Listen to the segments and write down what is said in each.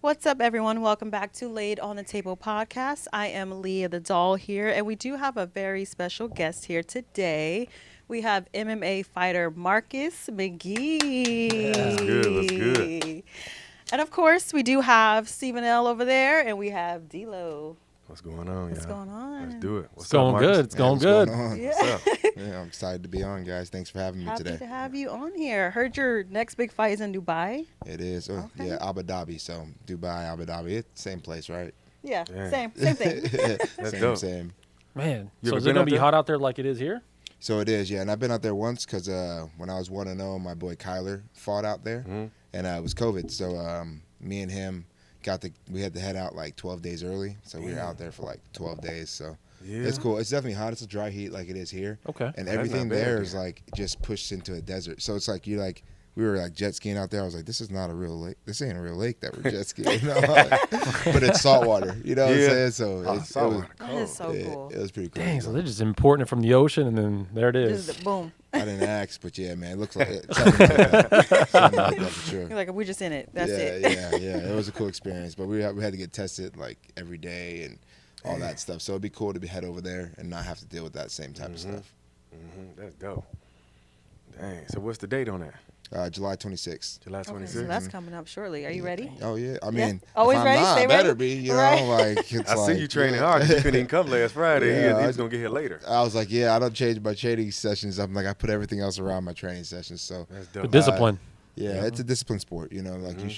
What's up, everyone? Welcome back to Laid on the Table podcast. I am Leah the Doll here, and we do have a very special guest here today. We have MMA fighter Marcus McGhee. What's good? What's good? And of course, we do have Stephen L over there, and we have D-Lo. What's going on, What's going on? Let's do it. It's going Marcus? good. It's going good. Yeah. What's up? Yeah, I'm excited to be on, guys. Thanks for having me Happy today. to have you on here. Heard your next big fight is in Dubai. It is. Okay. Yeah, Abu Dhabi. So Dubai, Abu Dhabi. It's same place, right? Yeah, Dang. same thing. That's same, dope. same. Man, You so ever is been it going out to be there? hot out there like it is here? So it is, yeah. And I've been out there once because when I was 1-0, my boy Kyler fought out there. Mhm. And it was COVID. So me and him we had to head out like 12 days early. So we were out there for like 12 days. So Yeah. it's cool. It's definitely hot. It's a dry heat like it is here. Okay. And That's everything not bad, there yeah. is like just pushed into a desert. So it's like we were like jet skiing out there. I was like, this is not a real lake. This ain't a real lake that we're jet skiing. You know? But it's salt water. You know what Yeah. I'm saying? So Saltwater. That is so cool. it was pretty cool. Dang, so they're just importing it from the ocean, and then there it is. Just boom. I didn't ask, but yeah, man, it looks like it. Something like that. Something like that for sure. You're like, we're just in it. That's yeah, it. yeah. It was a cool experience, but we had to get tested like every day and all that stuff. So it'd be cool to head over there and not have to deal with that same type of stuff. That's dope. Dang. So what's the date on that? July 26th. July Okay, 26th? so that's coming up shortly. Are you ready? Oh yeah, I mean, Always if I'm ready? not, Stay I better ready? be. You Right. know, like it's I see like, you training yeah. hard 'cause you couldn't even come last Friday. Yeah, He's I- going to get here later. I was like, yeah, I don't change my training sessions. I'm like, I put everything else around my training sessions. So That's The dope. discipline. yeah, it's a discipline sport. You know, like Mm-hmm.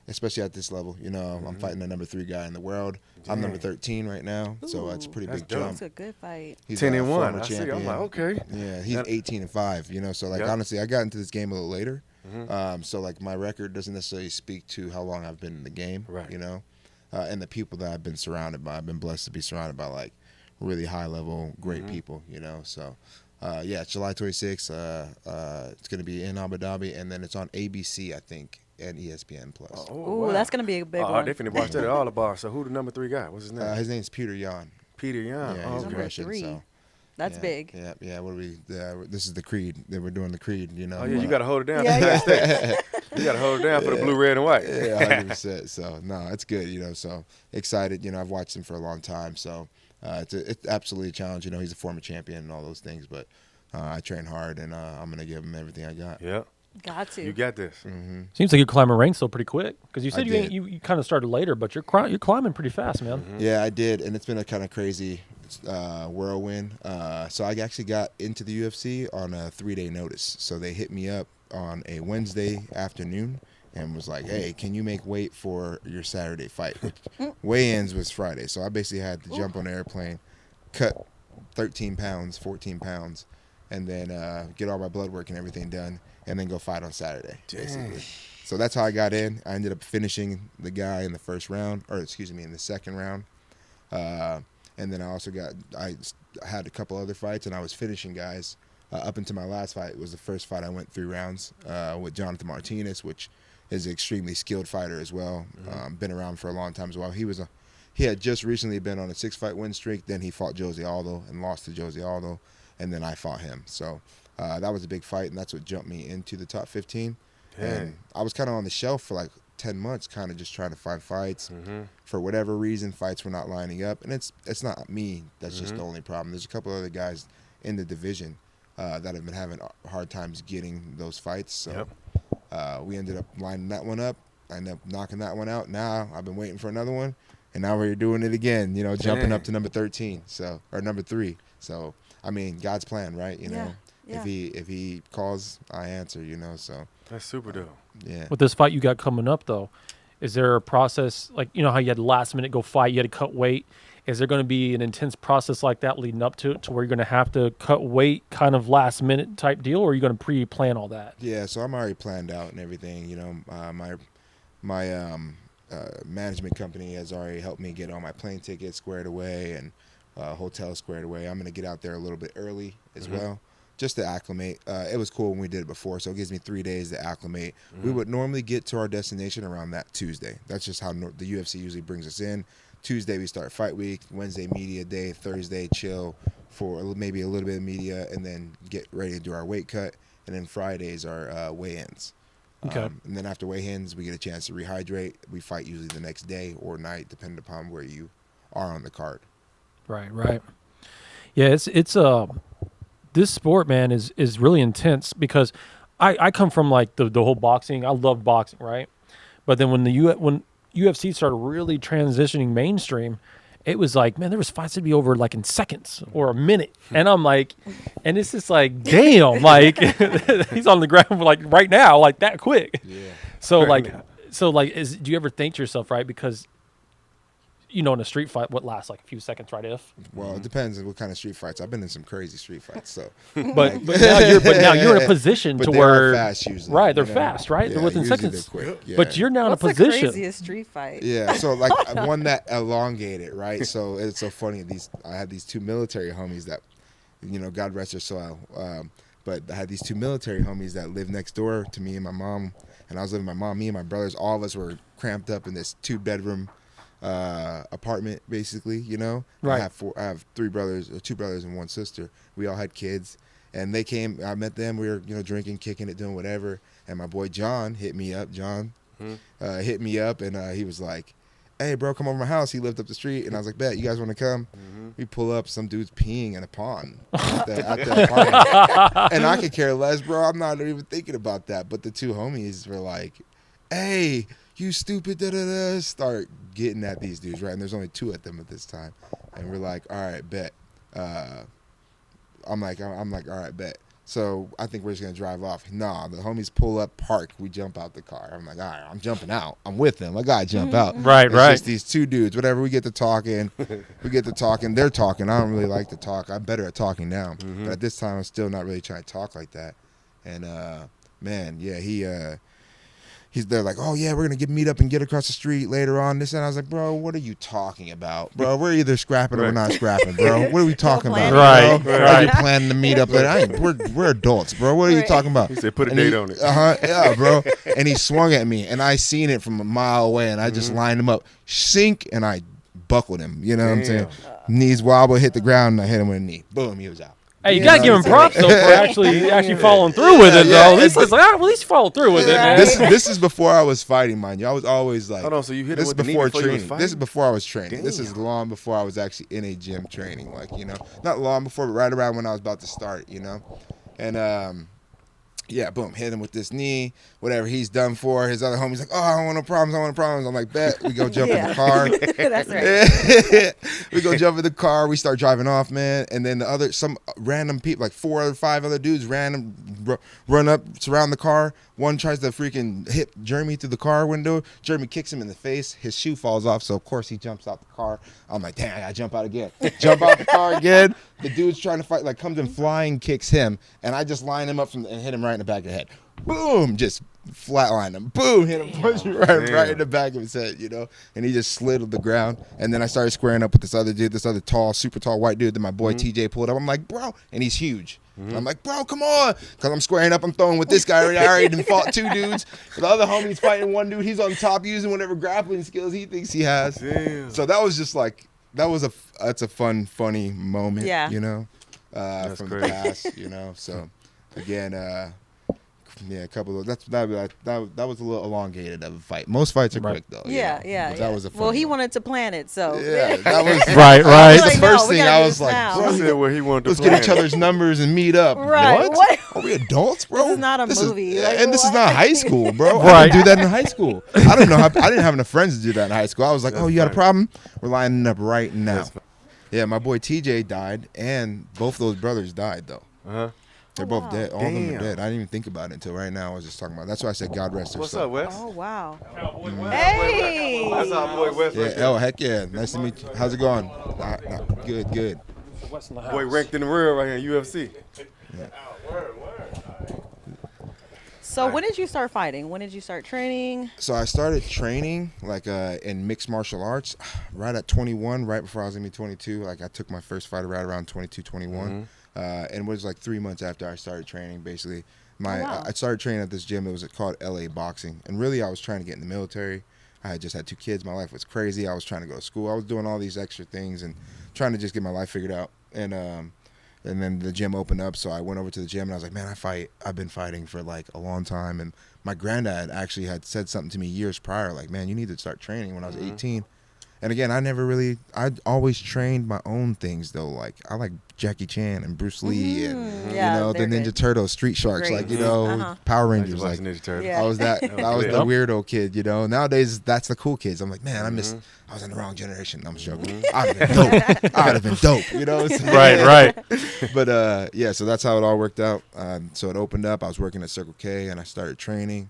especially at this level. You know, I'm fighting the number 3 guy in the world. I'm number Dang. 13 right now, so it's a pretty That's big dope. jump. It's a good fight. He's 10 a and 1. former I see. I'm champion. like, okay. Yeah, he's That- 18-5. You know, so like Yep. honestly, I got into this game a little later. Mm-hmm. So like my record doesn't necessarily speak to how long I've been in the game. Right. You know, and the people that I've been surrounded by. I've been blessed to be surrounded by like really high level, great Mm-hmm. people. You know, so. Yeah, it's July 26th. It's going to be in Abu Dhabi, and then it's on ABC, I think, and ESPN Plus. Ooh, wow. that's going to be a big Oh, one. they finna watch that at all the bars. So who the number 3 guy? What's his name? His name's Peter Yan. Peter Young. Yeah, Oh, he's okay. Number Russian. 3. So, That's yeah, big. Yeah. What are we? This is the creed. They were doing the creed. You know. Oh, yeah, you got to hold it down. Yeah, for the yeah. United States. You got to hold it down for the blue, red, and white. Yeah, 100%. So no, it's good. You know, so excited. You know, I've watched him for a long time. So it's absolutely a challenge. You know, he's a former champion and all those things, but I train hard, and I'm gonna give him everything I got. Yeah. Got to. You got this. Seems like you're climbing ranks though pretty quick. Because you said I did. you kind of started later, but you're climbing pretty fast, man. Yeah, I did, and it's been a kind of crazy whirlwind. So I actually got into the UFC on a 3-day notice. So they hit me up on a Wednesday afternoon and was like, "Hey, can you make weight for your Saturday fight?" Which weigh-ins was Friday, so I basically had to jump on an airplane, cut 13 pounds, 14 pounds, and then get all my blood work and everything done, and then go fight on Saturday, basically. So that's how I got in. I ended up finishing the guy in the first round, or excuse me, in the second round. And then I had a couple other fights, and I was finishing guys up until my last fight. It was the first fight I went 3 rounds with Jonathan Martinez, which is an extremely skilled fighter as well. Been around for a long time as well. He had just recently been on a 6-fight win streak. Then he fought Jose Aldo and lost to Jose Aldo, and then I fought him. So that was a big fight, and that's what jumped me into the top 15. And I was kind of on the shelf for like 10 months, kind of just trying to find fights. For whatever reason, fights were not lining up, and it's not me. That's just the only problem. There's a couple other guys in the division that have been having hard times getting those fights. So we ended up lining that one up. I ended up knocking that one out. Now I've been waiting for another one, and now we're doing it again. You know, jumping up to number 13, or number 3. So I mean, God's plan, right? You know, Yeah. if he calls, I answer. You know, so That's super dope. yeah. With this fight you got coming up though, is there a process like how you had to last minute go fight, you had to cut weight? Is there going to be an intense process like that leading up to it, to where you're going to have to cut weight, kind of last minute type deal, or are you going to pre-plan all that? Yeah, so I'm already planned out and everything. You know, my management company has already helped me get all my plane tickets squared away and hotel squared away. I'm gonna get out there a little bit early as well, just to acclimate. It was cool when we did it before, so it gives me 3 days to acclimate. We would normally get to our destination around that Tuesday. That's just how the UFC usually brings us in. Tuesday we start fight week, Wednesday media day, Thursday chill for maybe a little bit of media, and then get ready to do our weight cut. And then Fridays are weigh-ins. Okay. And then after weigh-ins, we get a chance to rehydrate. We fight usually the next day or night, depending upon where you are on the card. Right. Yeah, it's this sport, man, is really intense because I come from like the whole boxing. I love boxing, right? But then when when UFC started really transitioning mainstream, it was like, man, there was fights to be over like in seconds or a minute, and I'm like, and it's just like, damn, like he's on the ground like right now, like that quick. Yeah. So do you ever think to yourself, right? Because in a street fight, what lasts like a few seconds, right? If Well, it depends on what kind of street fights. I've been in some crazy street fights, so. but now you're in a position But to they where are fast usually. right, they're fast, right? Yeah, They're within usually seconds. they're quick. Yeah. But you're now What's in a the position. craziest street fight? Yeah, so like one that elongated, right? So it's so funny. I had these two military homies that, God rest their soul. But I had these two military homies that lived next door to me and my mom, and I was living with my mom. Me and my brothers, all of us were cramped up in this 2-bedroom apartment, basically. Right. I have 3 brothers, or 2 brothers and 1 sister. We all had kids, and they came. I met them. We were drinking, kicking it, doing whatever. And my boy John hit me up. Hit me up, and he was like, "Hey, bro, come over to my house." He lived up the street, and I was like, "Bet, you guys want to come?" We pull up, some dude's peeing in a pond at the apartment. And I could care less, bro. I'm not even thinking about that. But the 2 homies were like, "Hey, you stupid, da-da-da," start getting at these dudes, right? And there's only 2 at them at this time. And we're like, all right, bet. I'm like, all right, bet. So I think we're just going to drive off. Nah, the homies pull up, park. We jump out the car. I'm like, all right, I'm jumping out. I'm with them. I got to jump out. Right. It's just these 2 dudes. Whatever, we get to talking. They're talking. I don't really like to talk. I'm better at talking now. But at this time, I'm still not really trying to talk like that. And, man, yeah, they're like, "Oh yeah, we're gonna meet up and get across the street later on." This and I was like, "Bro, what are you talking about, bro? We're either scrapping or we're not scrapping, bro. What are we talking about, Right, bro? right. Are you planning to meet up later? We're adults, bro. What are you talking about?" He said, "Put a date on it." Yeah, bro. And he swung at me, and I seen it from a mile away, and I just lined him up, sink, and I buckled him. You know what I'm saying? Knees wobble, hit the ground, and I hit him with a knee. Boom, he was out. Hey, you gotta give him props though for actually following through with it though. At least it's like, at least follow through with it, man. This is before I was fighting, mind you. I was always like, Hold on, so you hit this him is with the knee before before you was training. fighting? This is before I was training. Damn. This is long before I was actually in a gym training. Like, not long before, but right around when I was about to start. And yeah, boom, hit him with this knee. Whatever he's done for. His other homie's like, "Oh, I don't want no problems. I'm like, "Bet." We go jump in the car. That's right. We go jump in the car. We start driving off, man. And then some random people, like 5 other dudes, run up, surround the car. One tries to freaking hit Jeremy through the car window. Jeremy kicks him in the face. His shoe falls off, so of course he jumps out the car. I'm like, damn, I gotta jump out again. Jump out the car again. The dude's trying to fight, like comes in flying, kicks him, and I just line him up and hit him right in the back of the head. Boom, just flatline him. Boom, hit him, punch him right in the back of his head, and he just slid to the ground. And then I started squaring up with this other dude, this other tall, super tall white dude that my boy TJ pulled up. I'm like, bro, and he's huge. I'm like, bro, come on, because I'm squaring up, I'm throwing with this guy. I already done fought 2 dudes. The other homie's fighting 1 dude. He's on top using whatever grappling skills he thinks he has. Damn. So that was just like, that's a fun, funny moment, Yeah. from crazy. the past, So again, yeah, a couple of that was a little elongated of a fight. Most fights are quick though. Yeah. But that was a fun Well, he one. wanted to plan it, so. Yeah, that was Right. That's Like, the no, first we thing gotta I do was this like, now. bro, He said where he wanted to let's plan get each other's numbers and meet up. Right, what? Are we adults, bro? This is not a movie. Like, and this is what? not high school, bro. I Right. didn't do that in high school. I don't know. I didn't have enough friends to do that in high school. I was like, That's oh, you got a funny. problem? We're lining up right now. That's funny. Yeah, my boy TJ died, and both those brothers died though. Uh-huh. They're both wow. dead. All of them are Damn. dead. I didn't even think about it until right now. I was just talking about it. That's why I said God rest their What's soul. up, Wes? Oh, wow. That's Hey! our boy Wes Yeah, right there. oh, heck yeah. Nice to meet you. How's it going? Good. Boy ranked in the real right here in UFC. So when did you start fighting? When did you start training? So I started training like in mixed martial arts right at 21, right before I was going to be 22. Like I took my first fight right around 22, 21. And it was like 3 months after I started training, basically. wow. I started training at this gym. It was called LA Boxing. And really I was trying to get in the military. I had just had 2 kids. My life was crazy. I was trying to go to school. I was doing all these extra things and trying to just get my life figured out. And And then the gym opened up, so I went over to the gym and I was like, man, I've been fighting for like a long time. And my granddad actually had said something to me years prior, like, man, you need to start training when I was 18. And again, I always trained my own things though. Like I like Jackie Chan and Bruce Lee and Yeah, the they're Ninja good. Turtles, Street Sharks, Great. like Power I used Rangers. to watch Like Ninja Turtles. Yeah. I was that was Yep. the weirdo kid, Nowadays that's the cool kids. I'm like, man, I was in the wrong generation. I'm joking. I'd have been dope. I'd have been dope, Right. But yeah, so that's how it all worked out. So it opened up. I was working at Circle K and I started training.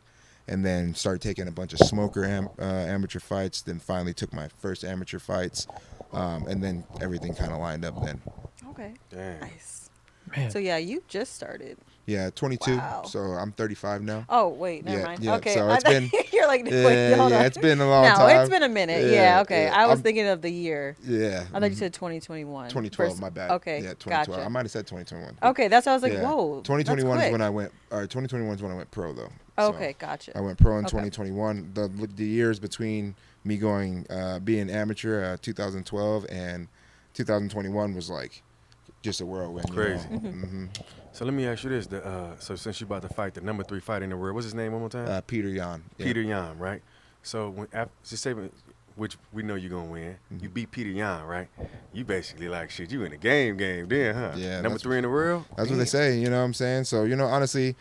And then started taking a bunch of smoker amateur fights. Then finally took my first amateur fights, and then everything kind of lined up. Then, Okay. Dang. Nice. Man. So yeah, you just started. yeah, 22. Wow. So I'm 35 now. Oh wait, never Yeah, mind. yeah, Okay, so I it's thought- been- you're like, wait, Yeah, hold on. it's been a long no, time. it's been a minute. Yeah, Yeah, okay. yeah. I was I'm- thinking of the year. Yeah. I thought you said 2021. 2012. First- My bad. Okay, Yeah, 2012. gotcha. I might have said 2021. Okay, that's why I was like, Yeah. whoa. 2021 that's is when quick. I went. 2021 is when I went pro though. So Okay, gotcha. I went pro in Okay. 2021. The years between me going being amateur 2012 and 2021 was like just a whirlwind. Crazy. Mm-hmm. So let me ask you this: so since you're about to fight the number 3 fighter in the world, what's his name one more time? Peter Yan. Yeah. Peter Yan, right? So just say which we know you're gonna win. You beat Peter Yan, right? You basically like shit. You in the game then, huh? Yeah, Number that's 3 in the world. That's what they say, you know what I'm saying? So, honestly,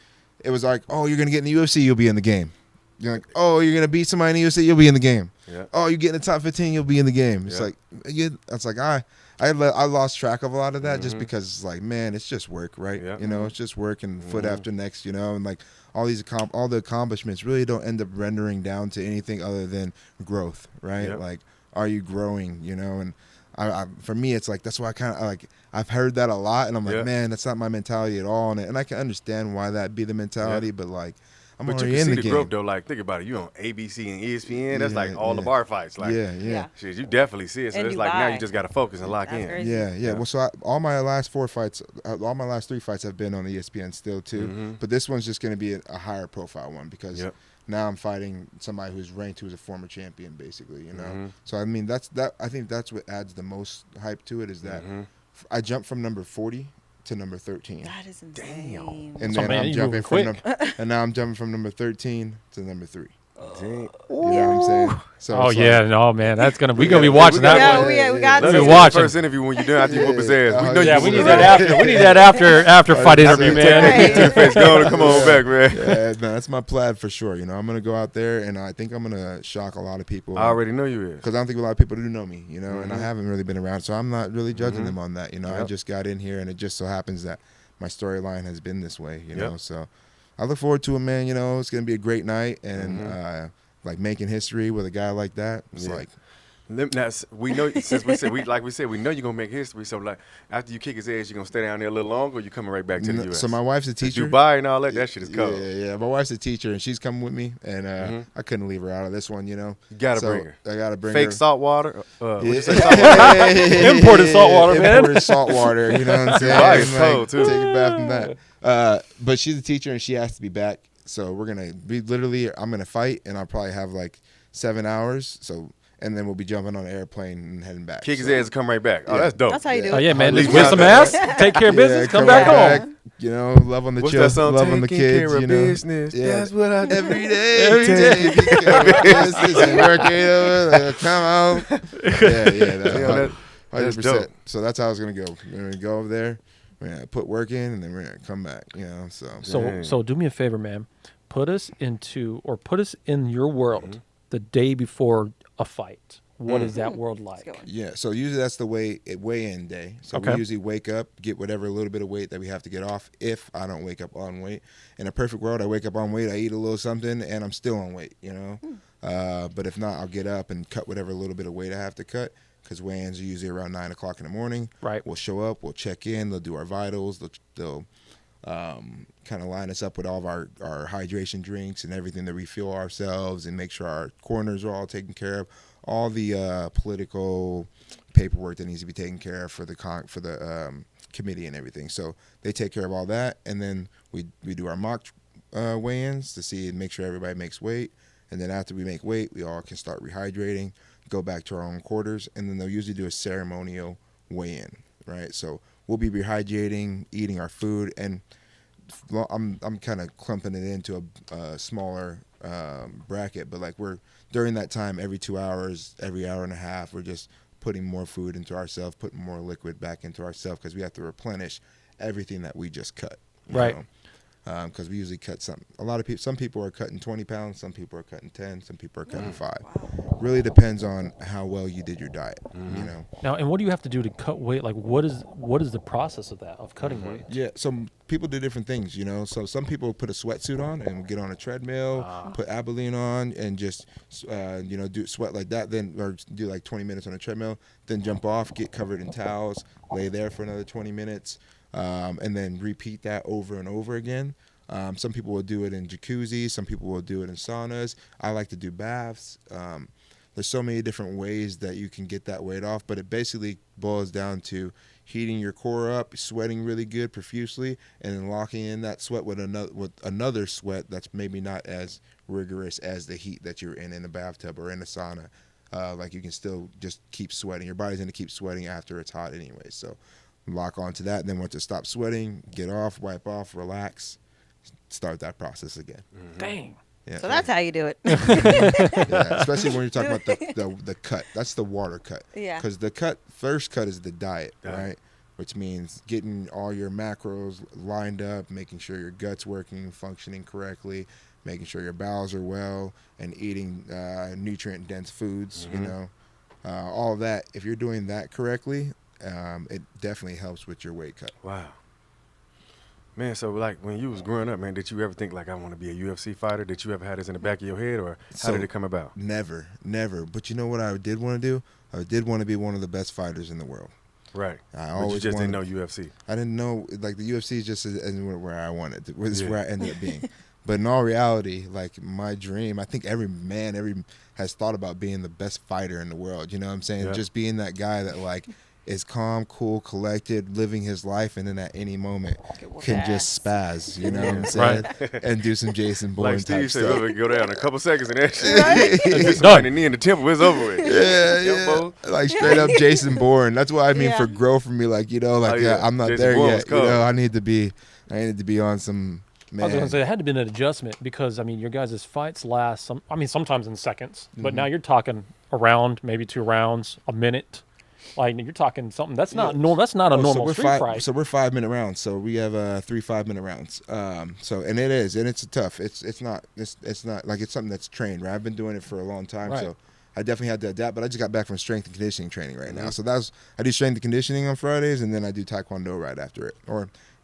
it was like, oh, you're going to get in the UFC, you'll be in the game. You're like, oh, you're going to beat somebody in the UFC, you'll be in the game. Yeah. Oh, you get in the top 15, you'll be in the game. It's Yeah. like, that's like, I lost track of a lot of that just because it's like, man, it's just work, right? Yeah. It's just work and foot after next, and like all the accomplishments really don't end up rendering down to anything other than growth, right? Yep. Like, are you growing, and I for me, it's like, that's why I kind of like, I've heard that a lot and I'm like, Yeah. man, that's not my mentality at all. And I can understand why that'd be the mentality, but like, I'm But you already can in see the the game. growth though. Like think about it. You on ABC and ESPN. That's Yeah, like all yeah. the bar fights. Like yeah. Yeah. shit, you definitely see it. So And it's you like now buy. you just gotta focus and lock That's in. crazy. Yeah. Yeah. Well, so all my last 4 fights, all my last 3 fights have been on ESPN still too. But this one's just going to be a higher profile one because Yep. now I'm fighting somebody who's ranked, who's a former champion, basically. So I mean, I think that's what adds the most hype to it is that I jumped from number 40 to number 13. That is insane. And So, then man, I'm you jumping moving from and now I'm jumping from number 13 to number 3. Dang. You know what I'm saying? So Oh it's yeah, like, no man, that's gonna we Yeah, gonna be we watching gotta- that Yeah, one. we got Let to. us be get watching. the first interview when you're done after you whoop his ass. We know Yeah, you we whoop need his that ass. after. We need that after fight interview, man. Two face going. Come on back, man. Yeah, no, that's my plan for sure. I'm gonna go out there and I think I'm gonna shock a lot of people. I already know you is. Because I don't think a lot of people do know me, and I haven't really been around, so I'm not really judging them on that. I Yep. just got in here, and it just so happens that my storyline has been this way. Yep. So I look forward to it, man. It's gonna be a great night, and like making history with a guy like that. It's Yeah. like, We know since we said we know you're gonna make history. So like after you kick his ass, you gonna stay down there a little longer, or you coming right back to the U.S. so my wife's a teacher. Dubai and all that. That shit is Yeah, cold. yeah. My wife's a teacher, and she's coming with me, and I couldn't leave her out of this one. You gotta So bring her. I gotta bring Fake her. salt water. What you Yeah. say, salt water? Imported salt water, man. Imported salt water, you know what I'm saying? Dubai is Like, cold, too. Take a bath from that. But she's a teacher, and she has to be back. So we're going to be I'm going to fight, and I'll probably have like 7 hours. And then we'll be jumping on an airplane and heading back. Kick his So, ass and come right back. Oh, Yeah. that's dope. That's how you do Oh it. yeah, man. Leave Just win out some there. ass, take care of business, come right back home. Love on the What's chill, that song? love on the Taking kids. care of business. Yeah. That's what I do. Every day, Every day. taking care of business and working over, come on. Yeah, that's 100%. dope. So that's how it's gonna go. We're gonna go over there, we're gonna put work in, and then we're gonna come back. So Dang. So do me a favor, man. Put us in your world the day before a fight. What is that world like? Let's go. yeah. So usually that's the weigh-in day. So Okay. we usually wake up, get whatever little bit of weight that we have to get off. If I don't wake up on weight, in a perfect world, I wake up on weight, I eat a little something, and I'm still on weight. But if not, I'll get up and cut whatever little bit of weight I have to cut. Because weigh-ins are usually around 9 o'clock in the morning. Right. We'll show up. We'll check in. They'll do our vitals. They'll kind of line us up with all of our hydration drinks and everything that we fuel ourselves and make sure our corners are all taken care of. All the political paperwork that needs to be taken care of for the committee and everything. So they take care of all that, and then we do our mock weigh-ins to see and make sure everybody makes weight. And then after we make weight, we all can start rehydrating, go back to our own quarters, and then they'll usually do a ceremonial weigh-in, right? So we'll be rehydrating, eating our food, and I'm kind of clumping it into a smaller bracket, but like we're during that time every 2 hours, every hour and a half, we're just putting more food into ourselves, putting more liquid back into ourselves because we have to replenish everything that we just cut. Right. Because we usually cut some people are cutting 20 pounds, some people are cutting 10, some people are cutting 5. Really depends on how well you did your diet, you know. Now, and what do you have to do to cut weight? Like, what is the process of that, of cutting weight? Yeah, some people do different things, you know. So some people put a sweatsuit on and get on a treadmill, put Abilene on, and just do sweat like that. Then or do like 20 minutes on a treadmill, then jump off, get covered in towels, lay there for another 20 minutes, and then repeat that over and over again. Some people will do it in jacuzzi. Some people will do it in saunas. I like to do baths. There's so many different ways that you can get that weight off, but it basically boils down to heating your core up, sweating really good profusely, and then locking in that sweat with another sweat that's maybe not as rigorous as the heat that you're in a bathtub or in a sauna. Like you can still just keep sweating. Your body's going to keep sweating after it's hot anyway. So lock onto that, and then once it stops sweating, get off, wipe off, relax, start that process again. Dang. Yeah. So that's how you do it. Yeah, especially when you're talking about the cut. That's the water cut. Yeah. Because the first cut is the diet, right? Which means getting all your macros lined up, making sure your gut's working, functioning correctly, making sure your bowels are well, and eating nutrient-dense foods, you know. All of that, if you're doing that correctly, it definitely helps with your weight cut. Wow. Man, so like when you was growing up, man, did you ever think like I want to be a UFC fighter? Did you ever have this in the back of your head, or how did it come about? Never. But you know what I did want to do? I did want to be one of the best fighters in the world. Right. But you just didn't know UFC. I didn't know, like the UFC just isn't where I wanted. It was where I ended up being. But in all reality, like my dream, I think every man has thought about being the best fighter in the world. You know what I'm saying? Yeah. Just being that guy that like is calm, cool, collected, living his life, and then at any moment can just spaz, you know what I'm saying? And do some Jason Bourne Like Steve type said, stuff. we go down a couple seconds and that shit. You get somebody in the knee in the temple, it's over with. Yeah. Like straight up Jason Bourne. That's what I mean for grow for me. Like, you know, like I'm not Jason there Bourne yet. was You cold. know, I need to be on some. Man. I was going to say, it had to be an adjustment because, I mean, your guys' fights last, sometimes in seconds. But now you're talking a round, maybe 2 rounds, a minute. Like, you're talking something. That's not normal. That's not a normal street fight. So we're 5-minute rounds. So we have 3 5-minute rounds. And it's tough. It's not like it's something that's trained, right? I've been doing it for a long time. Right. So I definitely had to adapt, but I just got back from strength and conditioning training right now. So I do strength and conditioning on Fridays, and then I do Taekwondo right after it.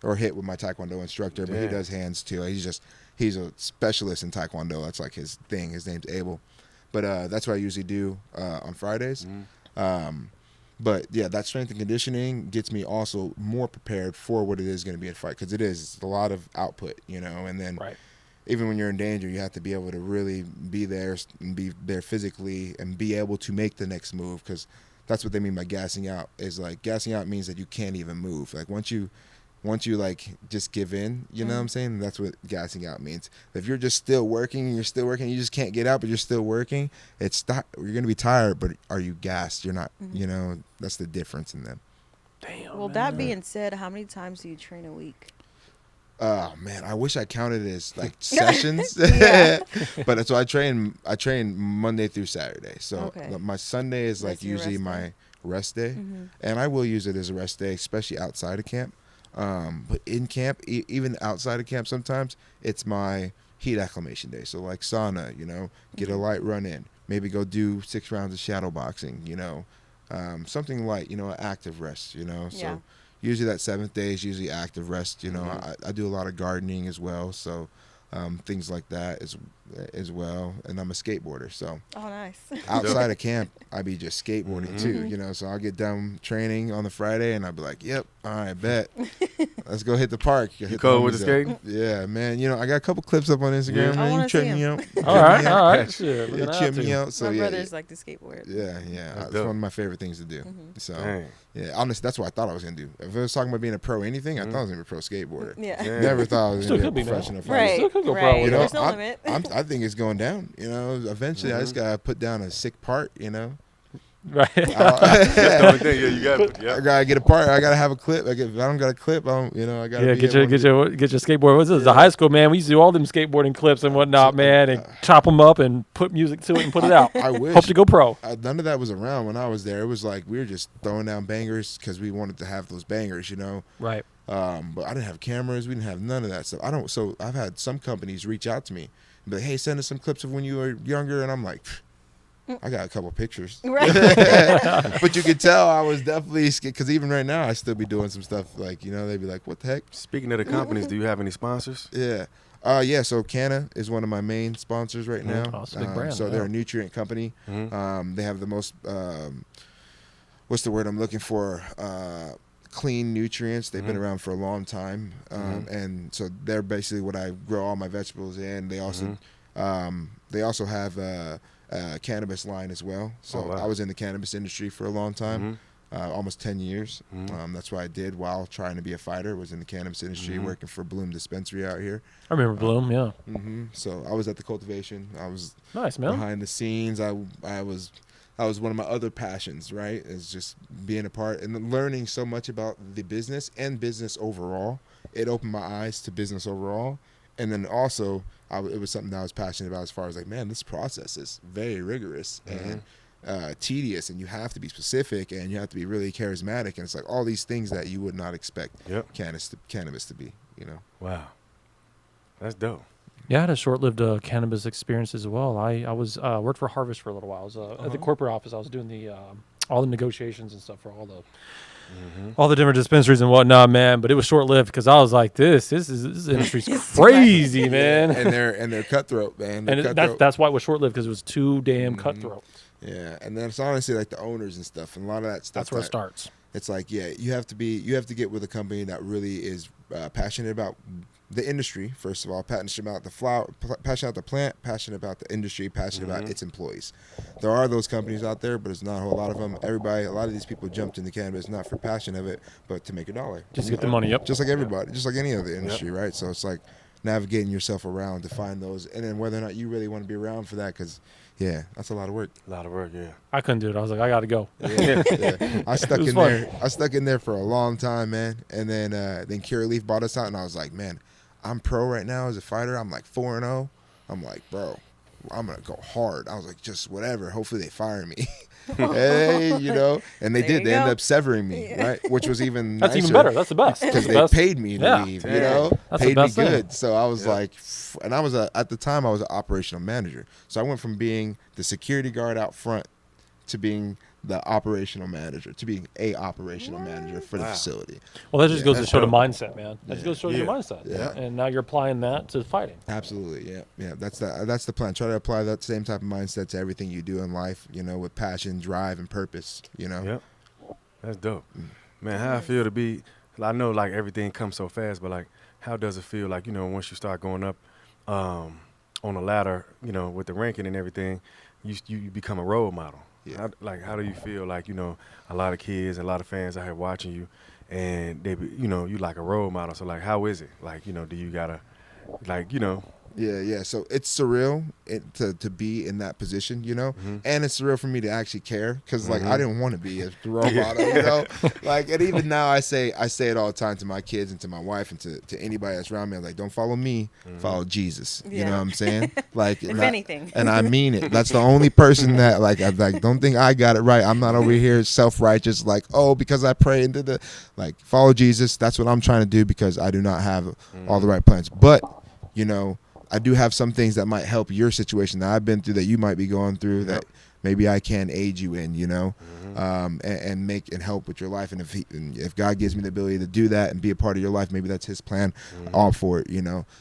Or hit with my Taekwondo instructor, but he does hands too. He's a specialist in Taekwondo. That's like his thing. His name's Abel. But that's what I usually do on Fridays. But yeah, that strength and conditioning gets me also more prepared for what it is going to be in a fight, because it's a lot of output, you know. And then even when you're in danger, you have to be able to really be there and be there physically and be able to make the next move, because that's what they mean by gassing out. Is like gassing out means that you can't even move. Like once you like just give in, you know what I'm saying? That's what gassing out means. If you're just still working and you just can't get out, but you're still working, you're going to be tired, but are you gassed? You're not, you know, that's the difference in them. Damn. Well, that being said, how many times do you train a week? Oh man, I wish I counted it as like sessions. But so I train Monday through Saturday. So my Sunday is like usually my rest day. And I will use it as a rest day, especially outside of camp. But in camp, even outside of camp, sometimes it's my heat acclimation day. So like sauna, you know, get a light run in, maybe go do 6 rounds of shadow boxing, you know, something light, you know, an active rest, you know. So usually that 7th day is usually active rest, you know. I do a lot of gardening as well, so things like that as well. And I'm a skateboarder, so nice. outside of camp, I be just skateboarding too, you know. So I'll get done training on the Friday, and I'll be like, "Yep, all right, bet, let's go hit the park." You cold with the skating? Yeah, man. You know, I got a couple clips up on Instagram. I Man, wanna you check see me 'em. out. All right. Shit, we're Yeah, gonna check have me to. out. So My yeah, brothers like to skateboard. yeah. That's That's dope. one of my favorite things to do. So Dang. yeah, honestly, that's what I thought I was gonna do. If I was talking about being a pro anything, I thought I was gonna be a pro skateboarder. Yeah. Never thought I was Still gonna could be a be, man. professional fighter. Right. Still could go pro Right. with You know, There's no limit. I think it's going down. You know, eventually I just gotta put down a sick part. You know, Right. That's the only thing. Yeah, you got it. I Yeah. gotta get a part. I gotta have a clip. If I don't got a clip, I don't. I gotta. Yeah, be get able your to- get your skateboard. What's this? The high school, man. We used to do all them skateboarding clips and whatnot, man, and chop them up and put music to it and put it out. I wish. Hope to go pro. None of that was around when I was there. It was like we were just throwing down bangers because we wanted to have those bangers, Right. But I didn't have cameras. We didn't have none of that stuff. So I've had some companies reach out to me and be like, "Hey, send us some clips of when you were younger," and I'm like, I got a couple pictures. Right. But you could tell I was definitely because even right now I still be doing some stuff like they'd be like, "What the heck?" Speaking of the companies, do you have any sponsors? Yeah. So Canna is one of my main sponsors right now. Oh, it's a big brand, So yeah. they're a nutrient company. They have the most, what's the word I'm looking for? Clean nutrients. They've been around for a long time. And so they're basically what I grow all my vegetables in. They also, have a cannabis line as well. So Oh, wow. I was in the cannabis industry for a long time. Almost 10 years. That's what I did while trying to be a fighter. Was in the cannabis industry, working for Bloom Dispensary out here. I remember Bloom. Yeah. So I was at the cultivation. I was Nice, man. behind the scenes. I was one of my other passions. Right, is just being a part and learning so much about the business and business overall. It opened my eyes to business overall, and then also it was something that I was passionate about as far as like, man, this process is very rigorous and tedious, and you have to be specific and you have to be really charismatic, and it's like all these things that you would not expect cannabis to be. Wow. That's dope. Yeah, I had a short-lived cannabis experience as well. I was worked for Harvest for a little while. I was at the corporate office. I was doing the all the negotiations and stuff for all the different dispensaries and whatnot, man. But it was short-lived because I was like, this industry's crazy, man. and they're cutthroat, man. They're And cutthroat. that's why it was short-lived, because it was too damn cutthroat. Yeah, and then it's honestly like the owners and stuff, and a lot of that stuff. That's where it starts. It's like, you have to get with a company that really is passionate about the industry. First of all, passionate about the flower, passionate about the plant, passionate about the industry, passionate about its employees. There are those companies out there, but it's not a whole lot of them. A lot of these people jumped into cannabis not for passion of it, but to make a dollar. Just to get the money. Yep. Just like everybody, just like any other industry, right? So it's like navigating yourself around to find those, and then whether or not you really want to be around for that, because that's a lot of work. A lot of work, yeah. I couldn't do it. I was like, I got to go. Yeah. I stuck was in fun. there. I stuck in there for a long time, man. And then Cure Leaf bought us out, and I was like, man, I'm pro right now as a fighter. I'm like 4-0. I'm like, bro, I'm gonna go hard. I was like, just whatever. Hopefully they fire me. Hey, and they There did. you They go. ended up severing me, right? Which was even That's even nicer. better. That's the best. Because That's the they best. paid me to Yeah. leave, Dang. That's the paid me best thing. good. So I was like, and I was at the time I was an operational manager. So I went from being the security guard out front to being the operational manager, to being a operational manager for the Wow. facility. Well, that just goes to that's show the dope. mindset, man. That just goes to show your Yeah. mindset. Yeah. And now you're applying that to fighting. Absolutely, yeah. That's the plan. Try to apply that same type of mindset to everything you do in life, with passion, drive, and purpose. Yep. That's dope. Man, how I feel to be, I know like everything comes so fast, but like how does it feel like, once you start going up on a ladder, with the ranking and everything, you become a role model. Yeah. How do you feel like, a lot of kids and a lot of fans out here watching you and they be, you like a role model. So like, how is it? Like, do you gotta Yeah. So it's surreal to be in that position, and it's surreal for me to actually care because like I didn't want to be a role model, like, and even now I say it all the time to my kids and to my wife and to anybody that's around me. I'm like, don't follow me, follow Jesus. You Yeah. know what I'm saying? Like, If anything. and I mean it. That's the only person that like I like. Don't think I got it right. I'm not over here self-righteous, like, oh, because I pray into the like follow Jesus. That's what I'm trying to do because I do not have all the right plans, but I do have some things that might help your situation that I've been through that you might be going through that maybe I can aid you in, and make and help with your life. And if God gives me the ability to do that and be a part of your life, maybe that's his plan. All for it,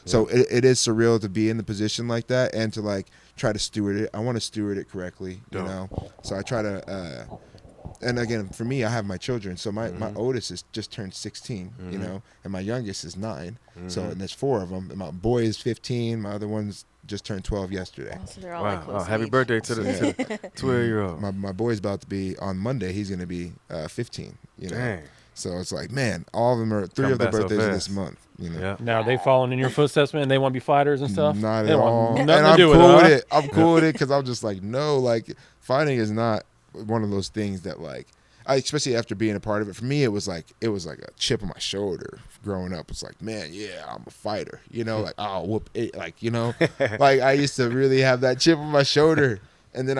So it is surreal to be in the position like that and to like try to steward it. I want to steward it correctly, So I try to, and again, for me, I have my children. So my oldest is just turned 16, and my youngest is 9. So, and there's 4 of them. And my boy is 15. My other one's just turned 12 yesterday. So they're all like wow. close Oh, happy age. birthday to the 12-year-old. My boy's about to be, on Monday, he's going to be 15, Dang. So it's like, man, all of them are, 3 Come of their back so birthdays are fast. this month, Yeah. Now are they following in your footsteps, man? They want to be fighters and stuff? Not They at want all. nothing And to I'm do cool with with it, it. I'm cool with it because I'm just like, no, like fighting is not one of those things that like, especially after being a part of it, for me, it was like a chip on my shoulder growing up. It's like, man, yeah, I'm a fighter, like, oh, whoop it. Like, like I used to really have that chip on my shoulder. And then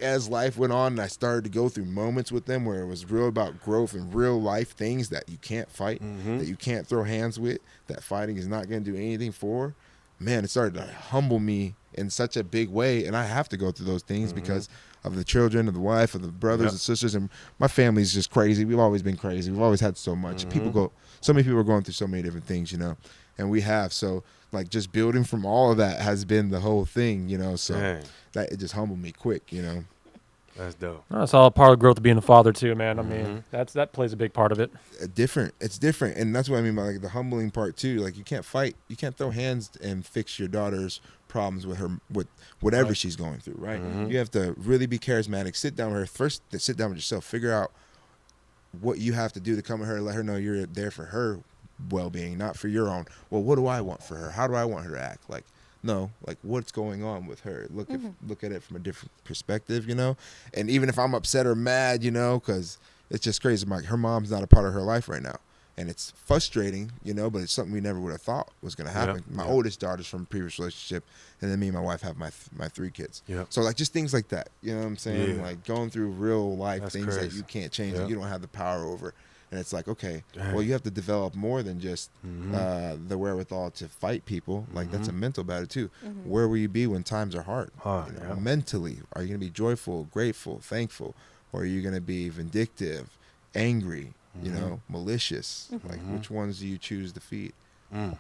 as life went on and I started to go through moments with them where it was real about growth and real life things that you can't fight, that you can't throw hands with, that fighting is not going to do anything for, man, it started to humble me in such a big way. And I have to go through those things because of the children, of the wife, of the brothers and sisters. And my family's just crazy. We've always been crazy. We've always had so much. So many people are going through so many different things, and we have. So like just building from all of that has been the whole thing, so that it just humbled me quick, That's dope. That's all part of growth of being a father too, man. I mean, that plays a big part of it. It's different, and that's what I mean by like the humbling part too. Like you can't fight, you can't throw hands and fix your daughter's problems with whatever she's going through, right? You have to really be charismatic. Sit down with her first. Sit down with yourself. Figure out what you have to do to come to her and let her know you're there for her well-being, not for your own. Well, what do I want for her? How do I want her to act? Like, no, like what's going on with her? Look at it from a different perspective, And even if I'm upset or mad, because it's just crazy. Like her mom's not a part of her life right now, and it's frustrating, but it's something we never would have thought was going to happen. My oldest daughter's from a previous relationship, and then me and my wife have my 3 kids. So like just things like that, you know what I'm saying? Yeah. Like going through real life That's things crazy. that you can't change, that you don't have the power over. And it's like, okay, well, you have to develop more than just the wherewithal to fight people. Like that's a mental battle too. Where will you be when times are hard? Mentally, are you going to be joyful, grateful, thankful, or are you going to be vindictive, angry, malicious? Like which ones do you choose to feed? But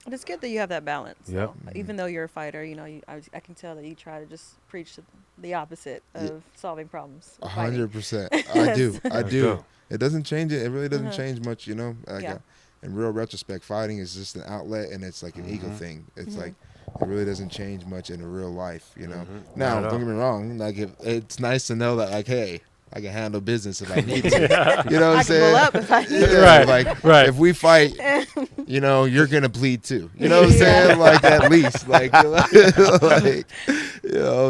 it's good that you have that balance. Yep. Even though you're a fighter, I can tell that you try to just preach the opposite of solving problems. 100%. I do. That's dope. It doesn't change it. It really doesn't change much, Like, in real retrospect, fighting is just an outlet, and it's like an ego thing. It's like it really doesn't change much in real life, Now, don't get me wrong. Like, it's nice to know that, like, hey, I can handle business if I need to. You know what I'm saying? I can pull up if I need to. Yeah, right. If we fight, you're gonna bleed too. You know what I'm saying? Like at least,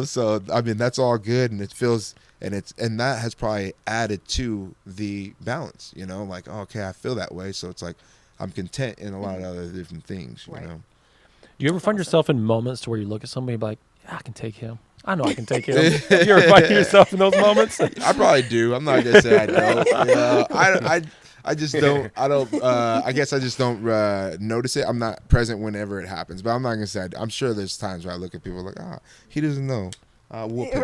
So I mean, that's all good, and it feels. And that has probably added to the balance, like, oh, okay, I feel that way. So it's like, I'm content in a lot of other different things, Right. Do You ever find yourself in moments to where you look at somebody and be like, I can take him. I know I can take him. You ever find yourself in those moments? I probably do. I'm not going to say I don't. I just don't, I guess I just don't notice it. I'm not present whenever it happens, but I'm not going to say, I'm sure there's times where I look at people like, he doesn't know. Whoop him.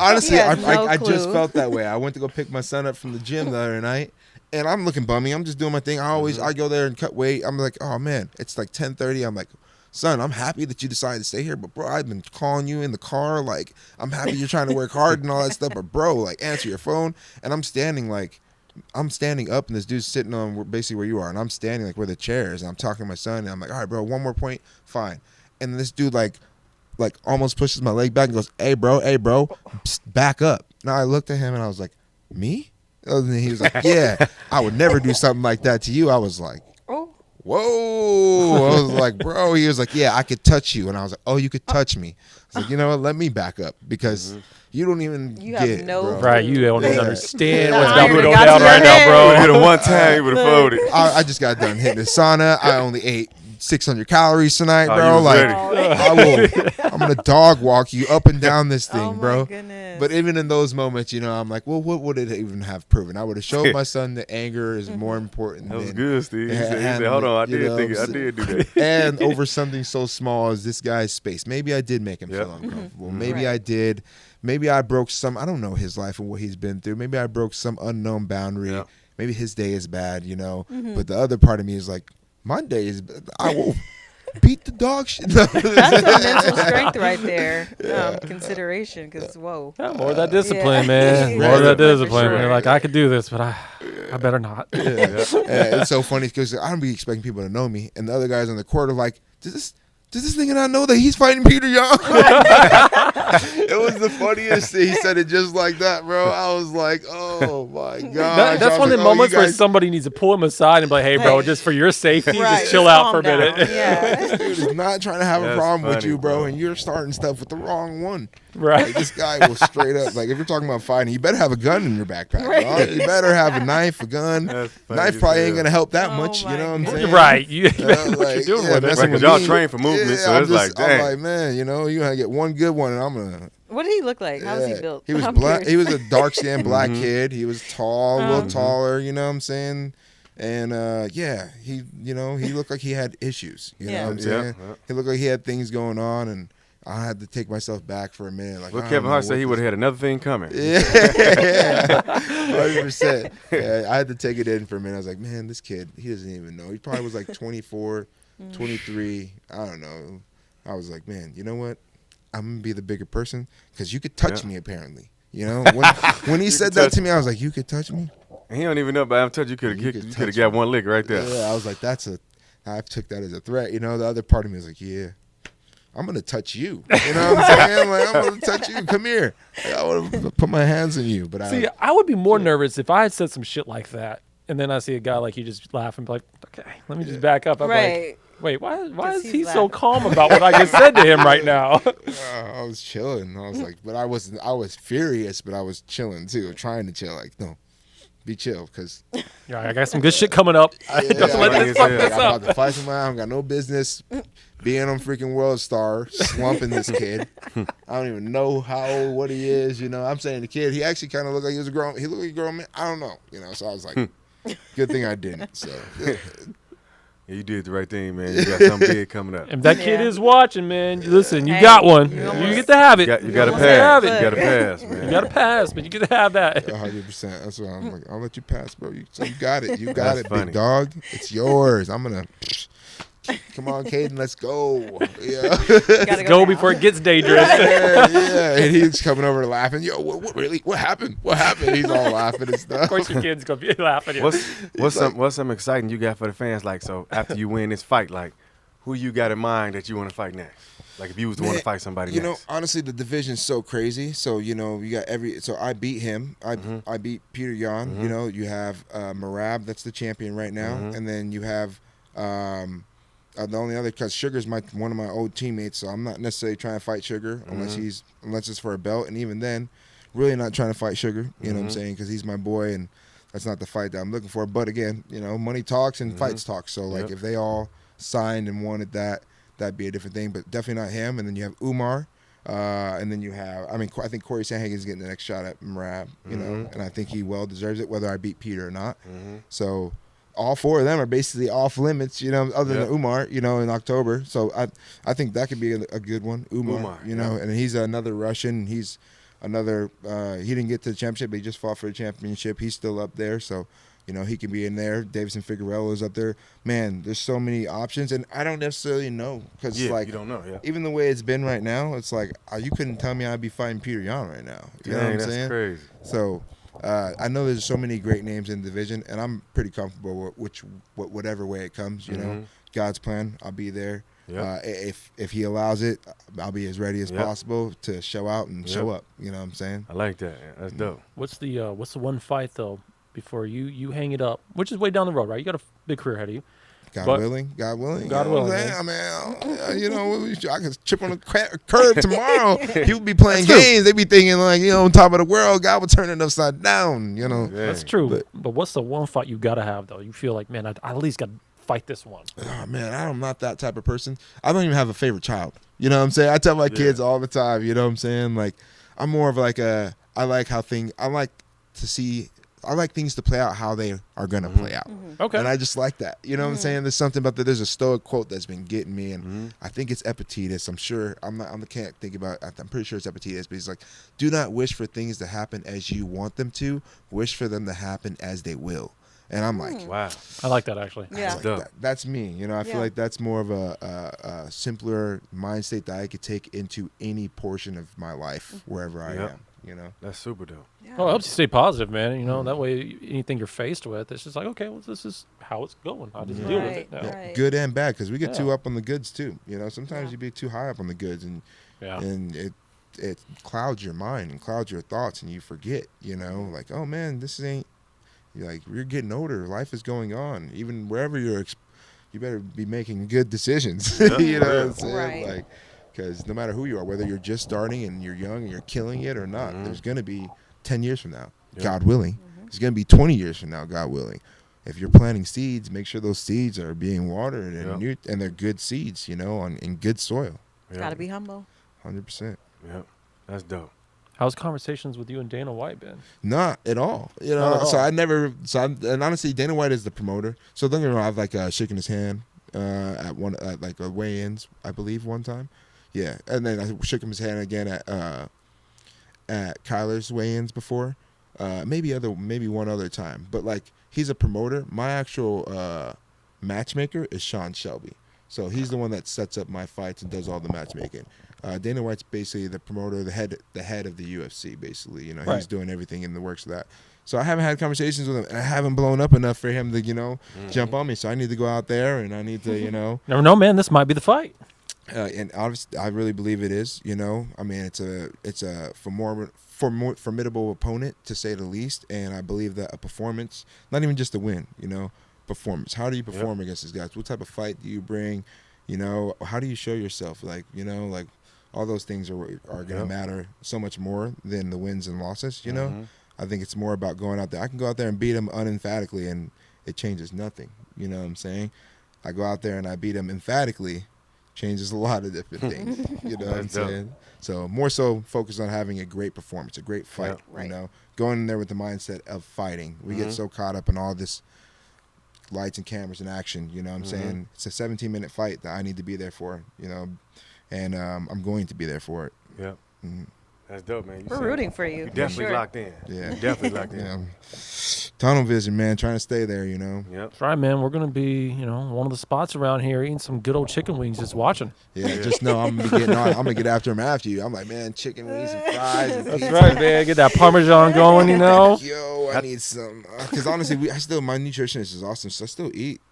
Honestly, I just felt that way. I went to go pick my son up from the gym the other night, and I'm looking bummy. I'm just doing my thing. I go there and cut weight. I'm like, oh man, it's like 10:30. I'm like, son, I'm happy that you decided to stay here, but bro, I've been calling you in the car. Like, I'm happy you're trying to work hard and all that stuff, but bro, like, answer your phone. And I'm standing up, and this dude's sitting on basically where you are, and I'm standing like where the chair is, and I'm talking to my son, and I'm like, all right, bro, one more point, fine. And this dude like almost pushes my leg back and goes, hey bro, psst, back up. Now I looked at him and I was like, me? And he was like, yeah, I would never do something like that to you. I was like, Oh. whoa. I was like, bro. He was like, yeah, I could touch you. And I was like, oh, you could touch me. I was like, you know what? Let me back up because you don't even have no bro. Right, you don't even understand The what's iron about to go got down to right your now, head. bro. Hit him one time, he would have folded. I just got done hitting the sauna. I only ate 600 calories tonight, Oh, bro. you was Like, ready. I'm gonna dog walk you up and down this thing, Oh my bro. goodness. But even in those moments, I'm like, well, what would it even have proven? I would have showed my son that anger is more important. That was than good, Steve. He said, hold on, I did do that. and over something so small as this guy's space. Maybe I did make him Yep. feel uncomfortable. Maybe Right. I did. Maybe I broke I don't know his life and what he's been through. Maybe I broke some unknown boundary. Yep. Maybe his day is bad, But the other part of me is like, my day is I will beat the dog shit. That's a mental strength right there. Consideration, because whoa. Yeah, more of that discipline, Yeah. man. Right. More of that For discipline. sure. You're like, I could do this, but I better not. It's so funny because I don't be expecting people to know me, and the other guys on the court are like, does does this nigga not know that he's fighting Peter Young? It was the funniest thing. He said it just like that, bro. I was like, oh my god. That's one of the moments where somebody needs to pull him aside and be like, hey, bro, Hey. just for your safety, Right, just chill out for a calm minute. down. Yeah. This dude is not trying to have a That's problem with funny, you, bro, bro. and you're starting stuff with the wrong one. Right. Like, this guy will straight up, like, if you're talking about fighting, you better have a gun in your backpack. Right. Dog. You better have a knife, a gun. That's funny Knife as probably hell. ain't going to help that Oh much, you my know what I'm goodness. saying? Right. You know what like, you're doing yeah, with it. messing Right, 'cause with y'all me. train for movement, so I'm it's like, I'm dang. like, man, you know, you're going to get one good one, and I'm going to. What did he look like? How was he Yeah. built? He was I'm black. curious. He was a dark-skinned black kid. He was tall, a little Oh. taller, you know what I'm saying? And yeah, he looked like he had issues. You know Yeah. what I'm Yeah, saying? yeah. He looked like he had things going on, and I had to take myself back for a minute. Like, Well, I don't Kevin know Hart said what he this- would have had another thing coming. Yeah, 100%. Yeah, I had to take it in for a minute. I was like, man, this kid, he doesn't even know. He probably was like 24, 23. I don't know. I was like, man, you know what? I'm going to be the bigger person because you could touch Yeah. me, apparently. You know, when he said could that touch to me, I was like, you could touch me? And he don't even know, but I'm telling you, You you could could touch have got me. one lick right there. Yeah, I was like, I took that as a threat. You know, the other part of me was like, yeah, I'm going to touch you. You know what I'm saying? Like, I'm going to touch you. Come here. Like, I want to put my hands on you. But See, I would be more nervous if I had said some shit like that, and then I see a guy like you just laugh and be like, okay, let me just back up. I'm like, Right. wait, why 'Cause is he's he so laughing. calm about what I just said to him right now? I was chilling. I was like, but I was furious, but I was chilling too, trying to chill. Like, no, be chill, because Yeah, I got some good shit coming up. Don't let funny this as fuck hell. this I'm up. about to fight somebody. I don't got no business being on freaking World Star, slumping this kid. I don't even know how old, what he is. You know, I'm saying the kid, he actually kind of looked like he was a grown. He looked like a grown man. I don't know. You know, so I was like, good thing I didn't. So Yeah, you did the right thing, man. You got something big coming up. If that kid Yeah. is watching, man, listen, you Hey, got one. you You almost- get to have it. You got to almost pass. have You it. got to pass, man. You got to pass, but you get to have that. 100%. That's why I'm like, I'll let you pass, bro. You got it. You got That's it, funny. big dog. It's yours. I'm gonna. Come on, Caden, let's go. Yeah. Gotta Go now. before it gets dangerous. yeah. And he's coming over laughing. Yo, what really? What happened? What happened? He's all laughing and stuff. Of course, your kid's gonna be laughing. What's something exciting you got for the fans? Like, so after you win this fight, like, who you got in mind that you want to fight next? Like, if you was to want to fight somebody You know, next. honestly, the division's so crazy. So, you know, you got so I beat him. I beat Peter Yan. You know, you have Marab, that's the champion right now. And then you have the only other, because Sugar's one of my old teammates, so I'm not necessarily trying to fight Sugar unless it's for a belt. And even then, really not trying to fight Sugar, you know what I'm saying? Because he's my boy, and that's not the fight that I'm looking for. But again, you know, money talks and fights talk. So, like, if they all signed and wanted that, that'd be a different thing, but definitely not him. And then you have Umar, and then you have, I think Corey Sandhagen's getting the next shot at Marab, you know, and I think he well deserves it, whether I beat Peter or not. So all four of them are basically off limits, you know, other than Umar, you know, in October. So I think that could be a good one, Umar, you know, and he's another Russian. He's another, he didn't get to the championship, but he just fought for the championship. He's still up there, so you know, he can be in there. Davison Figueroa's up there. Man, there's so many options, and I don't necessarily know because, like, you don't know, even the way it's been right now, it's like you couldn't tell me I'd be fighting Peter Yan right now. You know what I'm that's saying? crazy. So I know there's so many great names in the division, and I'm pretty comfortable with whatever way it comes. You know, God's plan, I'll be there. Yep. If he allows it, I'll be as ready as possible to show out and show up. You know what I'm saying? I like that. That's dope. What's the one fight though before you hang it up, which is way down the road, right? You got a big career ahead of you. God But- willing. God You know willing, what I'm man. saying? I mean, you know, I can chip on the curb tomorrow. People be playing That's true. games. They be thinking like, you know, on top of the world, God will turn it upside down. You know. Yeah. That's true. But what's the one fight you gotta have though? You feel like, man, I at least got to fight this one. Oh man, I'm not that type of person. I don't even have a favorite child. You know what I'm saying? I tell my kids all the time. You know what I'm saying? Like, I'm more of like I like things to play out how they are gonna play out. Okay. And I just like that. You know what I'm saying? There's something about that. There's a Stoic quote that's been getting me, and I think it's Epictetus. I'm sure. I can't think about it. I'm pretty sure it's Epictetus, but he's like, do not wish for things to happen as you want them to. Wish for them to happen as they will. And I'm like, Wow. I like that actually. Yeah. Dope. that's me. You know, I feel Yeah. like that's more of a simpler mind state that I could take into any portion of my life, wherever I Yep. am. you know. That's super dope. Yeah. Oh, it helps you stay positive, man. You know, that way anything you're faced with, it's just like, okay, well, this is how it's going. I just deal with it now. Right. Good and bad, because we get Yeah. too up on the goods too. You know, sometimes Yeah. you be too high up on the goods, and Yeah. it clouds your mind and clouds your thoughts, and you forget. You know, like, oh man, this ain't. You're like, you're getting older. Life is going on. Even wherever you better be making good decisions. Yeah. You know what I'm saying? Right. Like, because no matter who you are, whether you're just starting and you're young and you're killing it or not, there's going to be 10 years from now, God willing. It's going to be 20 years from now, God willing. If you're planting seeds, make sure those seeds are being watered and they're good seeds, you know, in good soil. Got to be humble. 100%. Yep. That's dope. How's conversations with you and Dana White been? Not at all. You Not know, at so all. and honestly, Dana White is the promoter. So don't get me wrong, I've like shaken his hand at like a weigh-ins, I believe, one time. Yeah, and then I shook his hand again at Kyler's weigh-ins before. Maybe one other time. But like, he's a promoter. My actual matchmaker is Sean Shelby. So he's the one that sets up my fights and does all the matchmaking. Dana White's basically the promoter, the head of the UFC, basically. You know, Right. he's doing everything in the works of that. So I haven't had conversations with him, and I haven't blown up enough for him to, you know, jump on me. So I need to go out there, and I need to, you know. Never know, man. This might be the fight. And obviously, I really believe it is. You know, I mean, it's a formidable opponent, to say the least. And I believe that a performance, not even just a win, you know, performance. How do you perform against these guys? What type of fight do you bring? You know, how do you show yourself? Like, you know, like all those things are going to matter so much more than the wins and losses. You know, I think it's more about going out there. I can go out there and beat him unemphatically, and it changes nothing. You know what I'm saying? I go out there and I beat him emphatically. Changes a lot of different things, you know what I'm saying? So more so focused on having a great performance, a great fight, you know, going in there with the mindset of fighting. We get so caught up in all this lights and cameras and action, you know what I'm saying? It's a 17-minute fight that I need to be there for, you know, and I'm going to be there for it. Yep. That's dope, man. We're rooting for you. You for definitely sure. locked in. Yeah. You definitely locked in. Yeah. Tunnel vision, man, trying to stay there, you know? Yep. That's right, man. We're going to be, you know, one of the spots around here eating some good old chicken wings, just watching. Yeah, just know I'm gonna get after him after you. I'm like, man, chicken wings and fries. And That's pizza. right, man. Get that Parmesan going, you know. Yo, I need some. Because honestly, my nutritionist is awesome, so I still eat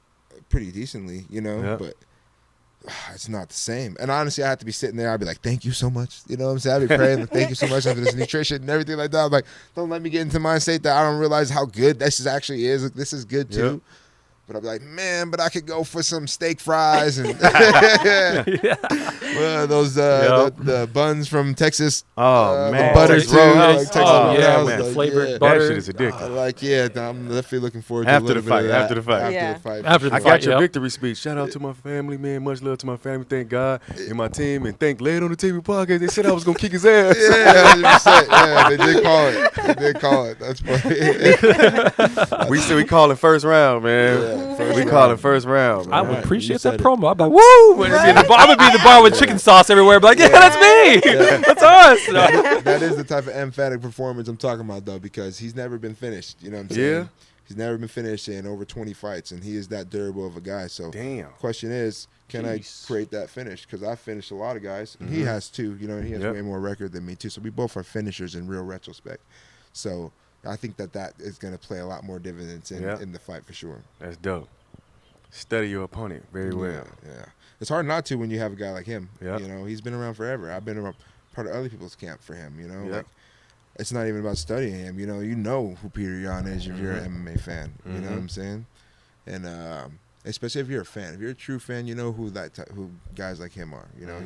pretty decently, you know. Yeah. But it's not the same. And honestly, I have to be sitting there. I'd be like, thank you so much. You know what I'm saying? I'd be praying, like, thank you so much for this nutrition and everything like that. I'm like, don't let me get into my state that I don't realize how good this actually is. Like, this is good too. Yep. But I'd be like, man, but I could go for some steak fries and well, those the buns from Texas. Oh, the man. butter Texas too. Roadhouse. Like Texas Oh, yeah, Roadhouse, man. like, Flavored yeah. butter. That shit is addictive. Like, yeah, I'm definitely looking forward to After a little the fight, bit of that. after the fight. After Yeah. the fight. After the I fight, got your yep. victory speech. Shout out to my family, man. Much love to my family. Thank God and my team. And thank Led on the TV podcast. They said I was going to kick his ass. Yeah, 100%. Yeah, they did call it. They did call it. That's funny. We said we call it first round, man. Yeah, first we round. call it first round. I Man. would Right, appreciate you that said it. promo. I'd be like, woo! I'm gonna be in the bar with chicken sauce everywhere. Be like, yeah, that's me. That's us. That is the type of emphatic performance I'm talking about, though, because he's never been finished. You know what I'm saying? Yeah. He's never been finished in over 20 fights, and he is that durable of a guy. So, Damn. question is, can Jeez. I create that finish? Because I've finished a lot of guys, and he has too. You know, and he has Yep. way more record than me too. So we both are finishers in real retrospect. So I think that is going to play a lot more dividends in the fight for sure. That's dope. Study your opponent very well. Yeah. It's hard not to when you have a guy like him. Yeah. You know, he's been around forever. I've been around part of other people's camp for him. You know, Yeah. like it's not even about studying him. You know who Peter Yan is if you're an MMA fan. You know what I'm saying? And especially if you're a fan, if you're a true fan, you know who who guys like him are. You know,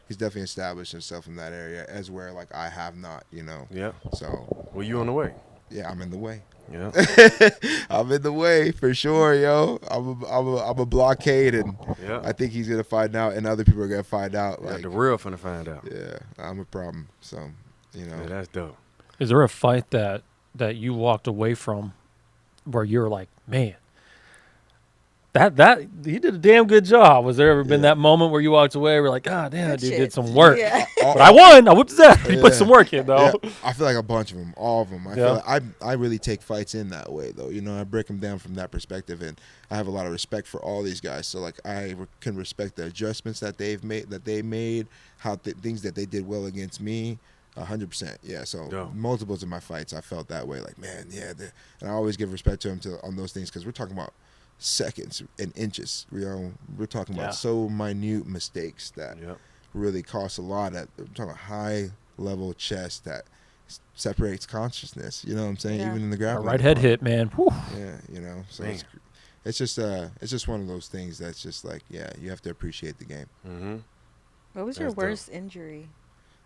he's definitely established himself in that area as where like I have not. You know. Yeah. So Well, you on the way. yeah, I'm in the way. Yeah. I'm in the way for sure, yo. I'm a blockade, and Yeah. I think he's gonna find out, and other people are gonna find out. Yeah, Like, the real finna find out. yeah, I'm a problem. So, you know, Yeah, that's dope. Is there a fight that you walked away from where you're like, man, that you did a damn good job? Was there ever been that moment where you walked away, where like, God damn, Good dude shit. did some work, Yeah. but I won. I whipped his ass. He put some work in though. yeah, I feel like a bunch of them, all of them. I Yeah. feel like I really take fights in that way, though. You know, I break them down from that perspective, and I have a lot of respect for all these guys. So, like, can respect the adjustments that they made, how things that they did well against me. 100%. Yeah. So Dope. multiples of my fights, I felt that way. Like, man, yeah. And I always give respect to him on those things because we're talking about seconds and inches. We're talking Yeah. about so minute mistakes that Yep. really cost a lot. We're talking about high level chess that separates consciousness. You know what I'm saying? Yeah. Even in the A grappling. right head hit, man. Whew. Yeah. So Man. it's just one of those things that's just like, yeah, you have to appreciate the game. Mm-hmm. What was your That's dope. worst injury?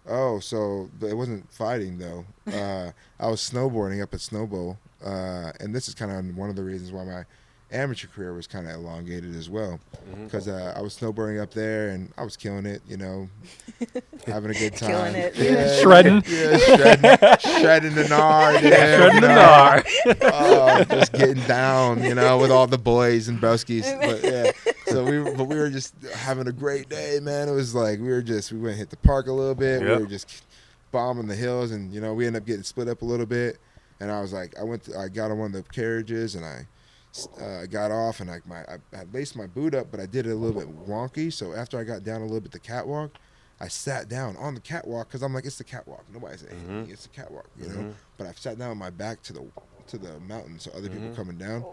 Oh, so it wasn't fighting though. I was snowboarding up at Snowbowl, and this is kind of one of the reasons why my amateur career was kind of elongated as well, because I was snowboarding up there and I was killing it, having a good time, Killing it. yeah, Shredding. shredding the nard, yeah, Shredding the nard. just getting down, with all the boys and broskies, but yeah. So we were just having a great day, man. It was like we went and hit the park a little bit. Yep. We were just bombing the hills, and we ended up getting split up a little bit. And I was like, I got on one of the carriages, and I got off, and I laced my boot up, but I did it a little bit wonky. So after I got down a little bit the catwalk, I sat down on the catwalk because I'm like, it's the catwalk. Nobody's hitting me. It's the catwalk, But I sat down with my back to the mountain, so other people coming down,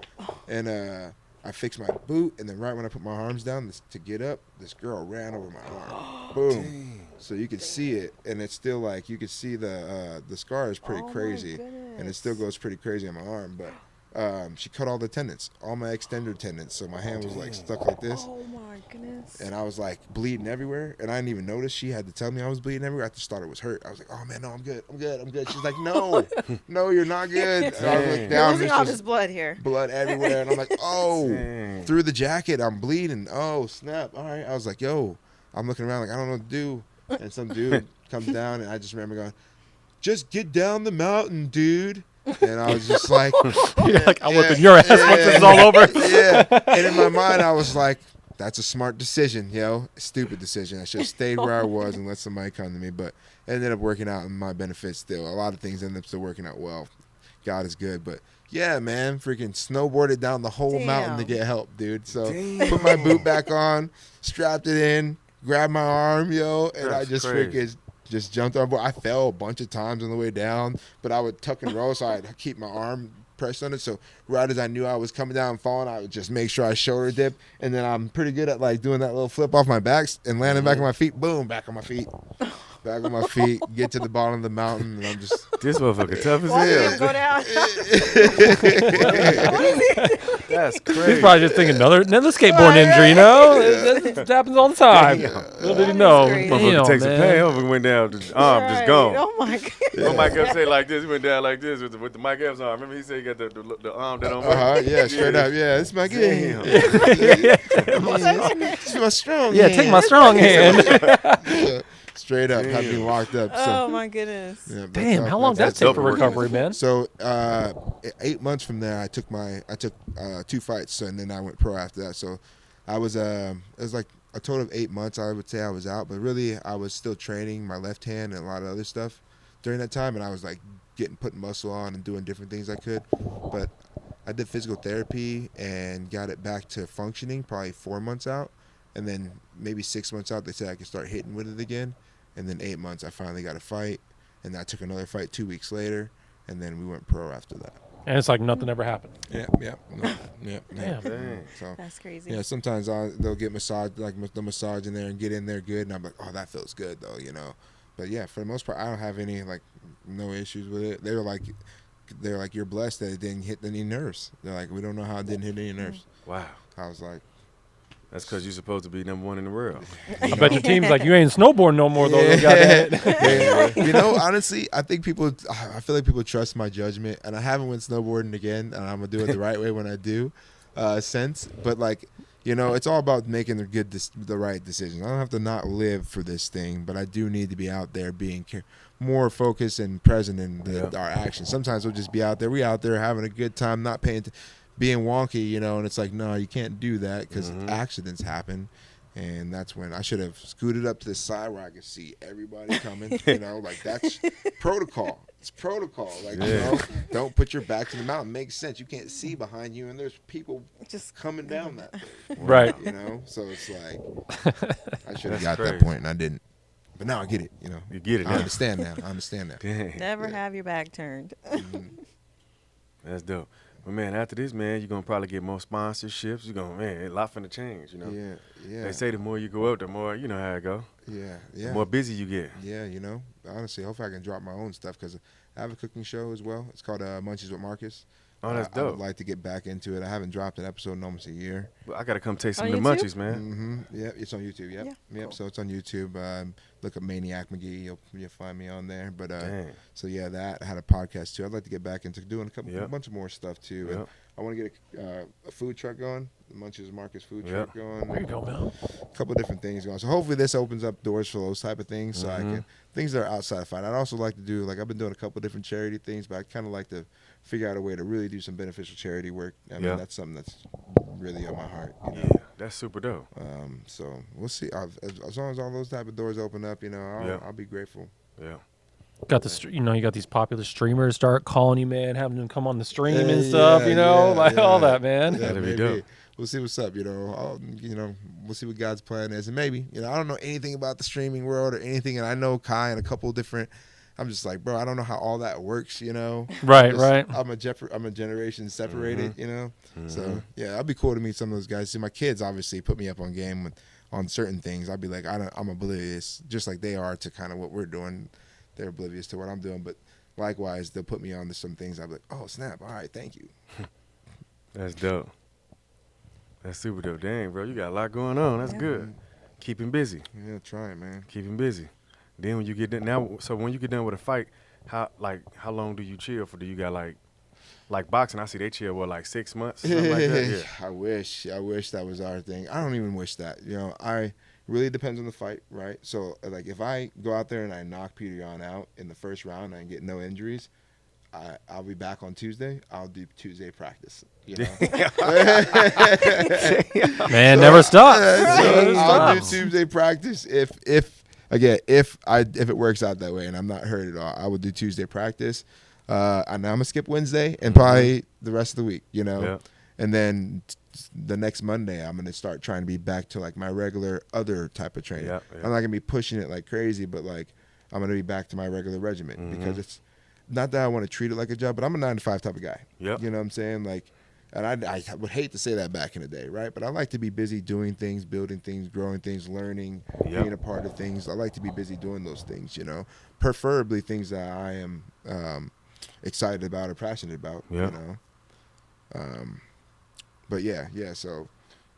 and I fixed my boot, and then right when I put my arms down to get up, this girl ran over my arm. Boom. Dang. So you could see it, and it's still like you could see the scar is pretty Oh my crazy, and it goodness. still goes pretty crazy on my arm. But she cut all the tendons, all my extender tendons. So my hand was like stuck like this, Oh my goodness. and I was like bleeding everywhere, and I didn't even notice. She had to tell me I was bleeding everywhere. I just thought it was hurt. I was like, "Oh man, no, I'm good. She's like, "No, no, you're not good." And I was like, You're down, losing there's all just this blood here. blood everywhere, and I'm like, "Oh." Dang. Through the jacket, I'm bleeding. Oh, snap. All right. I was like, yo, I'm looking around like, I don't know what to do. And some dude comes down, and I just remember going, just get down the mountain, dude. And I was just like, You're like, I'm whipping your ass once this is all over. yeah. And in my mind, I was like, that's a smart decision, stupid decision. I should have stayed where I was and let somebody come to me. But it ended up working out in my benefit still. A lot of things ended up still working out well. God is good. But yeah, man, freaking snowboarded down the whole mountain to Damn. get help, dude. So put my boot back on, strapped it in, grabbed my arm, and I That's just crazy. freaking just jumped on board. I fell a bunch of times on the way down, but I would tuck and roll, so I'd keep my arm pressed on it. So right as I knew I was coming down and falling, I would just make sure I shoulder dip, and then I'm pretty good at like doing that little flip off my back and landing back on my feet. Boom, back on my feet. Back on my feet, get to the bottom of the mountain, and I'm just This motherfucker tough as Watching him hell. go down. That's He's crazy. probably just thinking another skateboarding injury, It happens all the time. Little did he That know. is crazy. Motherfucker Damn, takes a man. pain. Motherfucker went down, the arm just Right. gone. Oh my goodness. What Mike kept saying like this, he went down like this with the Mike Evans arm. Remember he said he got the arm that don't work? yeah, straight up, yeah, it's my game. Damn. It's my strong Yeah, hand. take my strong hand. Yeah, straight up, had me Damn. locked up. So, Oh my goodness. yeah, but Damn, that's how long did that that's take dope for work. recovery, man? So 8 months from there, I took 2 fights, and then I went pro after that. So I was it was like a total of 8 months. I would say I was out, but really I was still training my left hand and a lot of other stuff during that time, and I was like putting muscle on and doing different things I could. But I did physical therapy and got it back to functioning probably 4 months out, and then maybe 6 months out they said I could start hitting with it again, and then 8 months I finally got a fight, and I took another fight 2 weeks later, and then we went pro after that. And it's like nothing ever happened. Yeah. Damn. Dang. So That's crazy. yeah, sometimes they'll get massage, like the massage in there, and get in there good, and I'm like, oh, that feels good though, But yeah, for the most part, I don't have any no issues with it. They're like, you're blessed that it didn't hit any nerves. They're like, we don't know how it didn't hit any nerves. Wow. I was like, That's because you're supposed to be number one in the world. I bet your team's like, you ain't snowboarding no more, though. Yeah. Honestly, I feel like people trust my judgment, and I haven't went snowboarding again, and I'm gonna do it the right way when I do. But it's all about making the right decisions. I don't have to not live for this thing, but I do need to be out there being more focused and present in our actions. Sometimes we'll just be out there. We out there having a good time, not paying, being wonky, and it's like, no, you can't do that because accidents happen. And that's when I should have scooted up to the side where I could see everybody coming. That's protocol. It's protocol. Don't put your back to the mountain. Makes sense. You can't see behind you, and there's people Just coming down that thing. Right. So it's like I should have That's got crazy. that point, and I didn't. But now I get it. You get it I now. understand now. I understand now. Dang. Never have your back turned. That's dope. But man, after this, man, you're gonna probably get more sponsorships. You're gonna, man, a lot finna change, Yeah, yeah. They say the more you go up, the more, you know how it go. Yeah, The yeah. more busy you get. Yeah, honestly, hopefully I can drop my own stuff because I have a cooking show as well. It's called Munchies with Marcus. Oh, that's I would dope. like to get back into it. I haven't dropped an episode in almost a year. Well, I gotta come taste some On of the YouTube? munchies, man. Yeah, it's on YouTube. Yep, Yeah, yep. cool. So it's on YouTube. Look up Maniac McGhee. You'll find me on there. But Dang. so yeah, that I had a podcast too. I'd like to get back into doing Yep. a bunch of more stuff too. And Yep. I want to get a food truck going. The Munchies with Marcus food Yep. truck going. There you go, man. A couple of different things going. So hopefully this opens up doors for those type of things. So I Mm-hmm. can things that are outside of fight. I'd also like to do I've been doing a couple of different charity things, but I kind of like to figure out a way to really do some beneficial charity work. I mean Yeah. that's something that's really on my heart. Yeah, that's super dope. So we'll see. As long as all those type of doors open up, Yeah. I'll be grateful. Yeah. Got you got these popular streamers start calling you, man, having them come on the stream and Yeah, stuff, yeah, like all yeah. that, man. Yeah, That'd be maybe. dope. We'll see what's up. We'll see what God's plan is, and maybe I don't know anything about the streaming world or anything, and I know Kai and a couple different. I'm just like, bro, I don't know how all that works, Right, Just- right. I'm a generation separated, Mm-hmm. So yeah, it'd be cool to meet some of those guys. See, my kids obviously put me up on game on certain things. I'd be like, I'm oblivious, just like they are to kind of what we're doing. They're oblivious to what I'm doing, but likewise, they'll put me on to some things. I'll be like, oh snap, all right, thank you. That's dope. That's super dope. Dang, bro, you got a lot going on. That's Yeah. good. Keep him busy. Yeah, try it, man. Keep him busy. Then when you get done, so when you get done with a fight, how long do you chill for? Do you got like boxing? I see they chill like 6 months, something like that. Yeah. I wish that was our thing. I don't even wish that. I really depends on the fight, right? So like if I go out there and I knock Peter Yan out in the first round and I get no injuries, I'll be back on Tuesday. I'll do Tuesday practice. Man, never stops. So I'll do Tuesday practice if it works out that way and I'm not hurt at all. I will do Tuesday practice. And I'm gonna skip Wednesday and probably the rest of the week, Yeah. And then the next Monday I'm gonna start trying to be back to like my regular other type of training. Yeah. I'm not gonna be pushing it like crazy, but like I'm gonna be back to my regular regimen because it's not that I want to treat it like a job, but I'm a 9 to 5 type of guy. Yep. You know what I'm saying? Like, and I would hate to say that back in the day, right? But I like to be busy doing things, building things, growing things, learning, Yep. being a part of things. I like to be busy doing those things, preferably things that I am excited about or passionate about, Yep. But yeah, so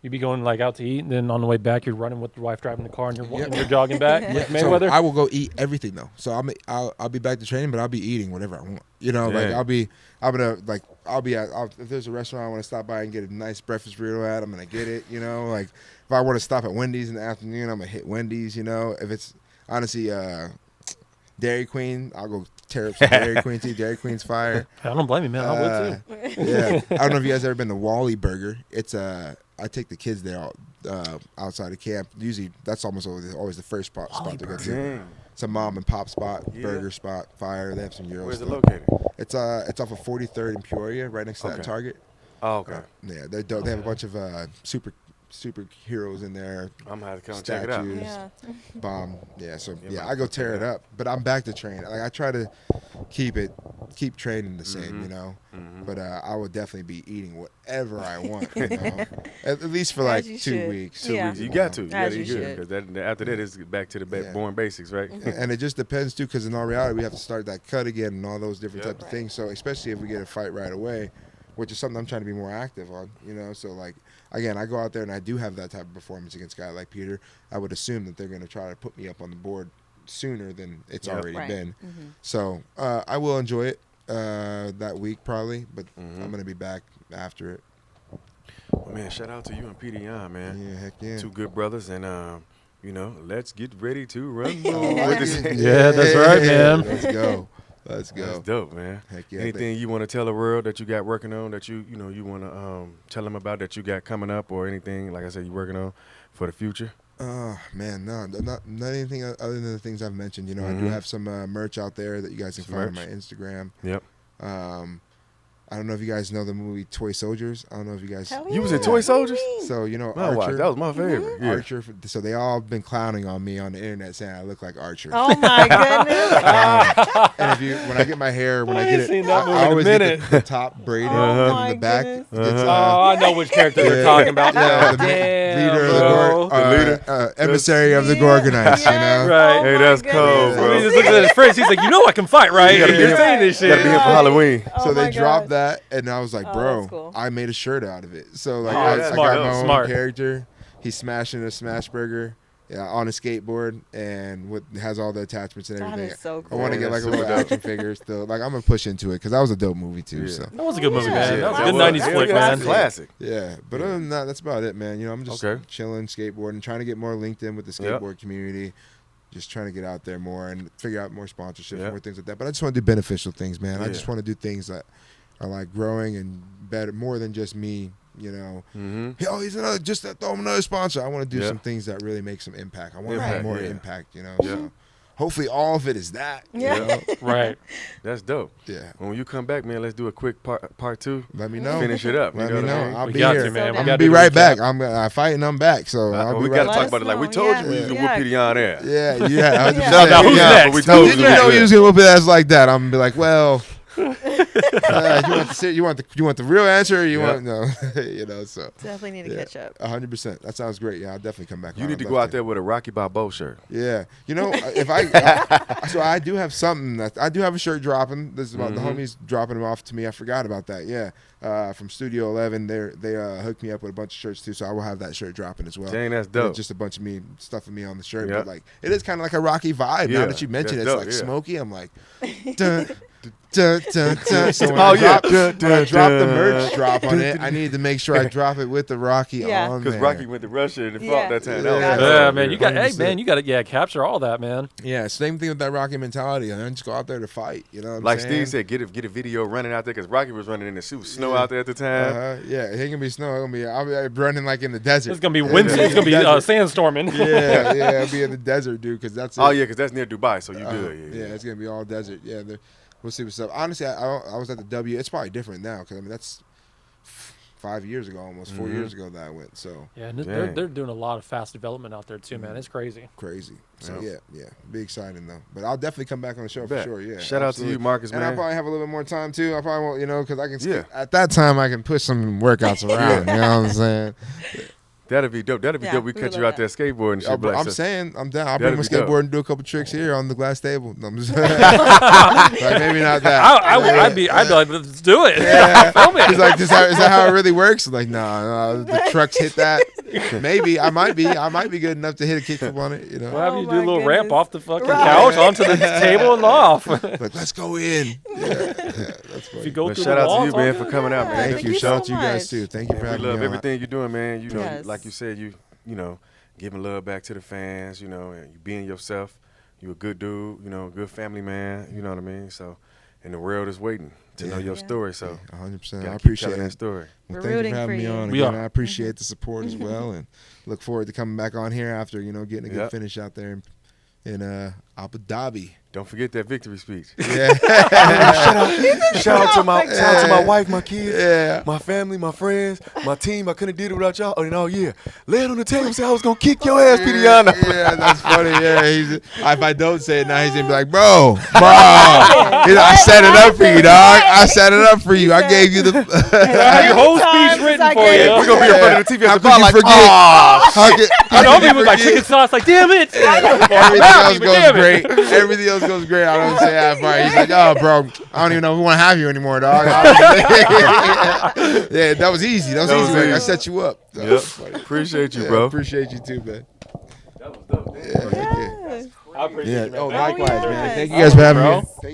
You be going like out to eat, and then on the way back, you're running with your wife driving the car, and you're, Yep. and you're jogging back. Like so Mayweather. I will go eat everything though. So I'll be back to training, but I'll be eating whatever I want. Like if there's a restaurant I want to stop by and get a nice breakfast burrito at, I'm gonna get it. Like if I want to stop at Wendy's in the afternoon, I'm gonna hit Wendy's. If it's honestly Dairy Queen, I'll go tear up some Dairy Queen tea. Dairy Queen's fire. I don't blame you, man. I would too. Yeah, I don't know if you guys ever been to Wally Burger. It's I take the kids there outside of camp. Usually that's almost always the first spot to go to. Dang. It's a mom and pop spot, Yeah. burger spot, fire. They have some Euro Where's it stuff. located? It's off of 43rd and Peoria, right next to Okay. that Target. Oh, okay. Yeah, they dope. They have a bunch of superheroes in there. I'm gonna have to come check it out. Statues. Yeah. Bomb. Yeah, so Yeah, yeah, man, I go check tear it it up, but I'm back to train. Like I try to keep training the same, Mhm. But I would definitely be eating whatever I want, at least for like you 2 should. weeks. 2 Yeah. weeks. You got to. You got As to you eat good should. because after that it's back to the Yeah. born basics, right? And it just depends too, because in all reality, we have to start that cut again and all those different Yep. types of things. So especially if we get a fight right away, which is something I'm trying to be more active on, So like again, I go out there and I do have that type of performance against a guy like Peter. I would assume that they're going to try to put me up on the board sooner than it's Yep. already Right. been. Mhm. So I will enjoy it that week probably, but Mhm. I'm going to be back after it. Well, man, shout out to you and Peter Yan, man. Yeah, heck yeah. Two good brothers, and let's get ready to rumble. Oh, With this- Yeah, that's right, man. Let's go. Let's go. That's dope, man. Heck yeah. Anything you want to tell the world that you got working on that you want to tell them about that you got coming up, or anything like I said you're working on for the future? Oh man, no, not anything other than the things I've mentioned. I do Mhm. have some merch out there that you guys can Some find on merch. my Instagram. Yep. I don't know if you guys know the movie Toy Soldiers. I don't know if you guys. Hell You was yeah. in Toy Soldiers? So you know Man, watch, Archer. that was my favorite. Yeah. Archer. So they all been clowning on me on the internet saying I look like Archer. Oh my goodness. And if you, when I get my hair, when I ain't get it, seen that movie I in a always get minute. the top braided Oh and my the back. goodness. Gets, Oh, I know which character yeah. they're talking about. yeah, the Damn, leader of the bro. emissary of the Yeah. Gorgonites. You Yes. know. Right. Oh Hey, my that's goodness. cold, bro. He just looks at his friends. He's like, you know I can fight, right? You gotta be You're here- saying this shit. Gotta be here for Halloween. Oh So they my dropped gosh. that, and I was like, Oh, bro, that's cool. I made a shirt out of it. So like, Oh, I that's got smart. my own Smart. character. He's smashing a smash burger. On a skateboard and has all the attachments and That everything. is so I cool. want to Yeah, get like a that's little super dope. action figure still. Like I'm gonna push into it because that was a dope movie too. Yeah. So That was a good movie, Yeah. man. That was a Yeah, good that 90s was- flick, yeah, man. That's a classic. yeah, but other than that, that's about it, man. You know, I'm just Okay. chilling, skateboarding, trying to get more linked in with the Yep. skateboard community. Just trying to get out there more and figure out more sponsorships, Yep. more things like that. But I just want to do beneficial things, man. I Yeah. just want to do things that are like growing and better, more than just me. You know, Mm-hmm. oh, he's another, just to throw him another sponsor. I want to do Yeah. some things that really make some impact. I want to Impact, have more yeah. impact. You know, Yeah. so hopefully all of it is that. you Yeah. know? Right. That's dope. Yeah. When you come back, man, let's do a quick part two. Let me know. Finish it up. Let you me know know. what I mean? I'll We be got here. to, man. So We down. I'm got gonna to be do right recap. back. I fight and I'm back. So I'll we be gotta right talk Let about it. us Like we know, told yeah. you, we was gonna Yeah. whoop Petey on there. Yeah, yeah. 100%. Yeah. Now, who's yeah. next? But we Who told did you you know that. you was gonna whoop his ass like that? I'm gonna be like, well, you want the real answer? Or you Yeah. want no? You know, so Definitely need to yeah, catch up. 100%. That sounds great. Yeah, I'll definitely come back. You on. need I'd to love go out there with a Rocky Balboa shirt. Yeah, you know, if so I do have something that I do have a shirt dropping. This is about the homies dropping them off to me. I forgot about that. Yeah, from Studio 11, they hooked me up with a bunch of shirts too, so I will have that shirt dropping as well. Dang, that's And dope. it's just a bunch of me stuffing me on the shirt, Yep. but like it is kind of like a Rocky vibe. Yeah, Now that you mention it, that's it's dope, like yeah. smoky. I'm like, dun, dun, dun, dun. So when Oh, I yeah. drop, Dun, when I dun, drop the dun. merch drop on it, I need to make sure I drop it with the Rocky Yeah. on Because there. Rocky went to Russia and Yeah. fought that time. That was Yeah. dope. Yeah, man. You got, hey, 100%. man, you got to, capture all that, man. Yeah, same thing with that Rocky mentality. And just go out there to fight. You know what I'm Like saying? Steve said, get a video running out there because Rocky was running in the suit, snow out there at the time. Yeah, it ain't gonna be snow. I'll be running like in the desert. It's going to be windy. It's going to be sandstorming. yeah, I'll be in the desert, dude. Because that's it. Oh yeah, because that's near Dubai, so you good. Yeah, it's gonna be all desert. Yeah, we'll see what's up. Honestly, I was at the W. It's probably different now because I mean that's 5 years ago, almost 4 years ago that I went. So Yeah, and Dang. they're doing a lot of fast development out there, too, man. It's crazy. crazy. So Yeah. yeah, be exciting though. But I'll definitely come back on the show Bet. for sure. Yeah. Shout out to you, Marcus, And man. I'll probably have a little bit more time too. I probably won't, because I can. Yeah. At that time, I can push some workouts around. You know what I'm saying? That'd be dope. That'd be Yeah, dope. We we catch would you love out there skateboarding and shit. I'm like, so- saying I'm down. I'll bring my That'd be dope. skateboard and do a couple tricks here on the glass table. No, I'm just like maybe not that. I'd be like, let's do it. Yeah. Film it. He's like, is that how it really works? I'm like, no, the trucks hit that. Maybe I might be good enough to hit a kickflip on it. We'll have Oh you do my a little ramp goodness. off the fucking Right. couch onto the table and off. Like, let's go in. Yeah, that's If you funny. go But through shout the out wall, to you, it's all man, good. for coming out, man. Thank Thank you you. Shout out so to you guys much. too. Thank you for We having love me on. everything you're doing, man. You know, Yes. like you said, you giving love back to the fans. You know, and you being yourself. You a good dude. You know, a good family man. You know what I mean. So, and the world is waiting to know your Yeah. story. So, 100%. gotta I keep appreciate telling that it. story. Well, We're thank you rooting for having for me you. on We again. are. I appreciate the support as well, and look forward to coming back on here after getting a good Yep. finish out there in Abu Dhabi. Don't forget that victory speech. Yeah, Shout out to my wife, my kids, yeah. my family, my friends, my team. I couldn't have did it without y'all. And all year, lay it on the table and say I was gonna kick your ass, Pediana. Yeah, that's funny. Yeah, if I don't say it now, he's gonna be like, bro. I set it up for you, dog. I set it up for you. I gave you the. I have your whole Times speech written I for gave you. you. We're gonna be in front of the TV How at the could bar you like, forget? "Aw, How could- I know how could people you with my forget? chicken sauce, like, damn it. Everything Happy, else but goes damn it. great. Everything else goes great. I don't say half right. He's like, oh, bro, I don't even know if we want to have you anymore, dog. Yeah, that was easy. That was easy. Like, I set you up. That was funny. Yep. Appreciate you, Yeah, bro. appreciate you too, man. That was dope. Yeah, Yes. I appreciate yeah. you, man. Oh, Thank you. likewise, man. yes. Thank you guys for having Bro. me. Thank you.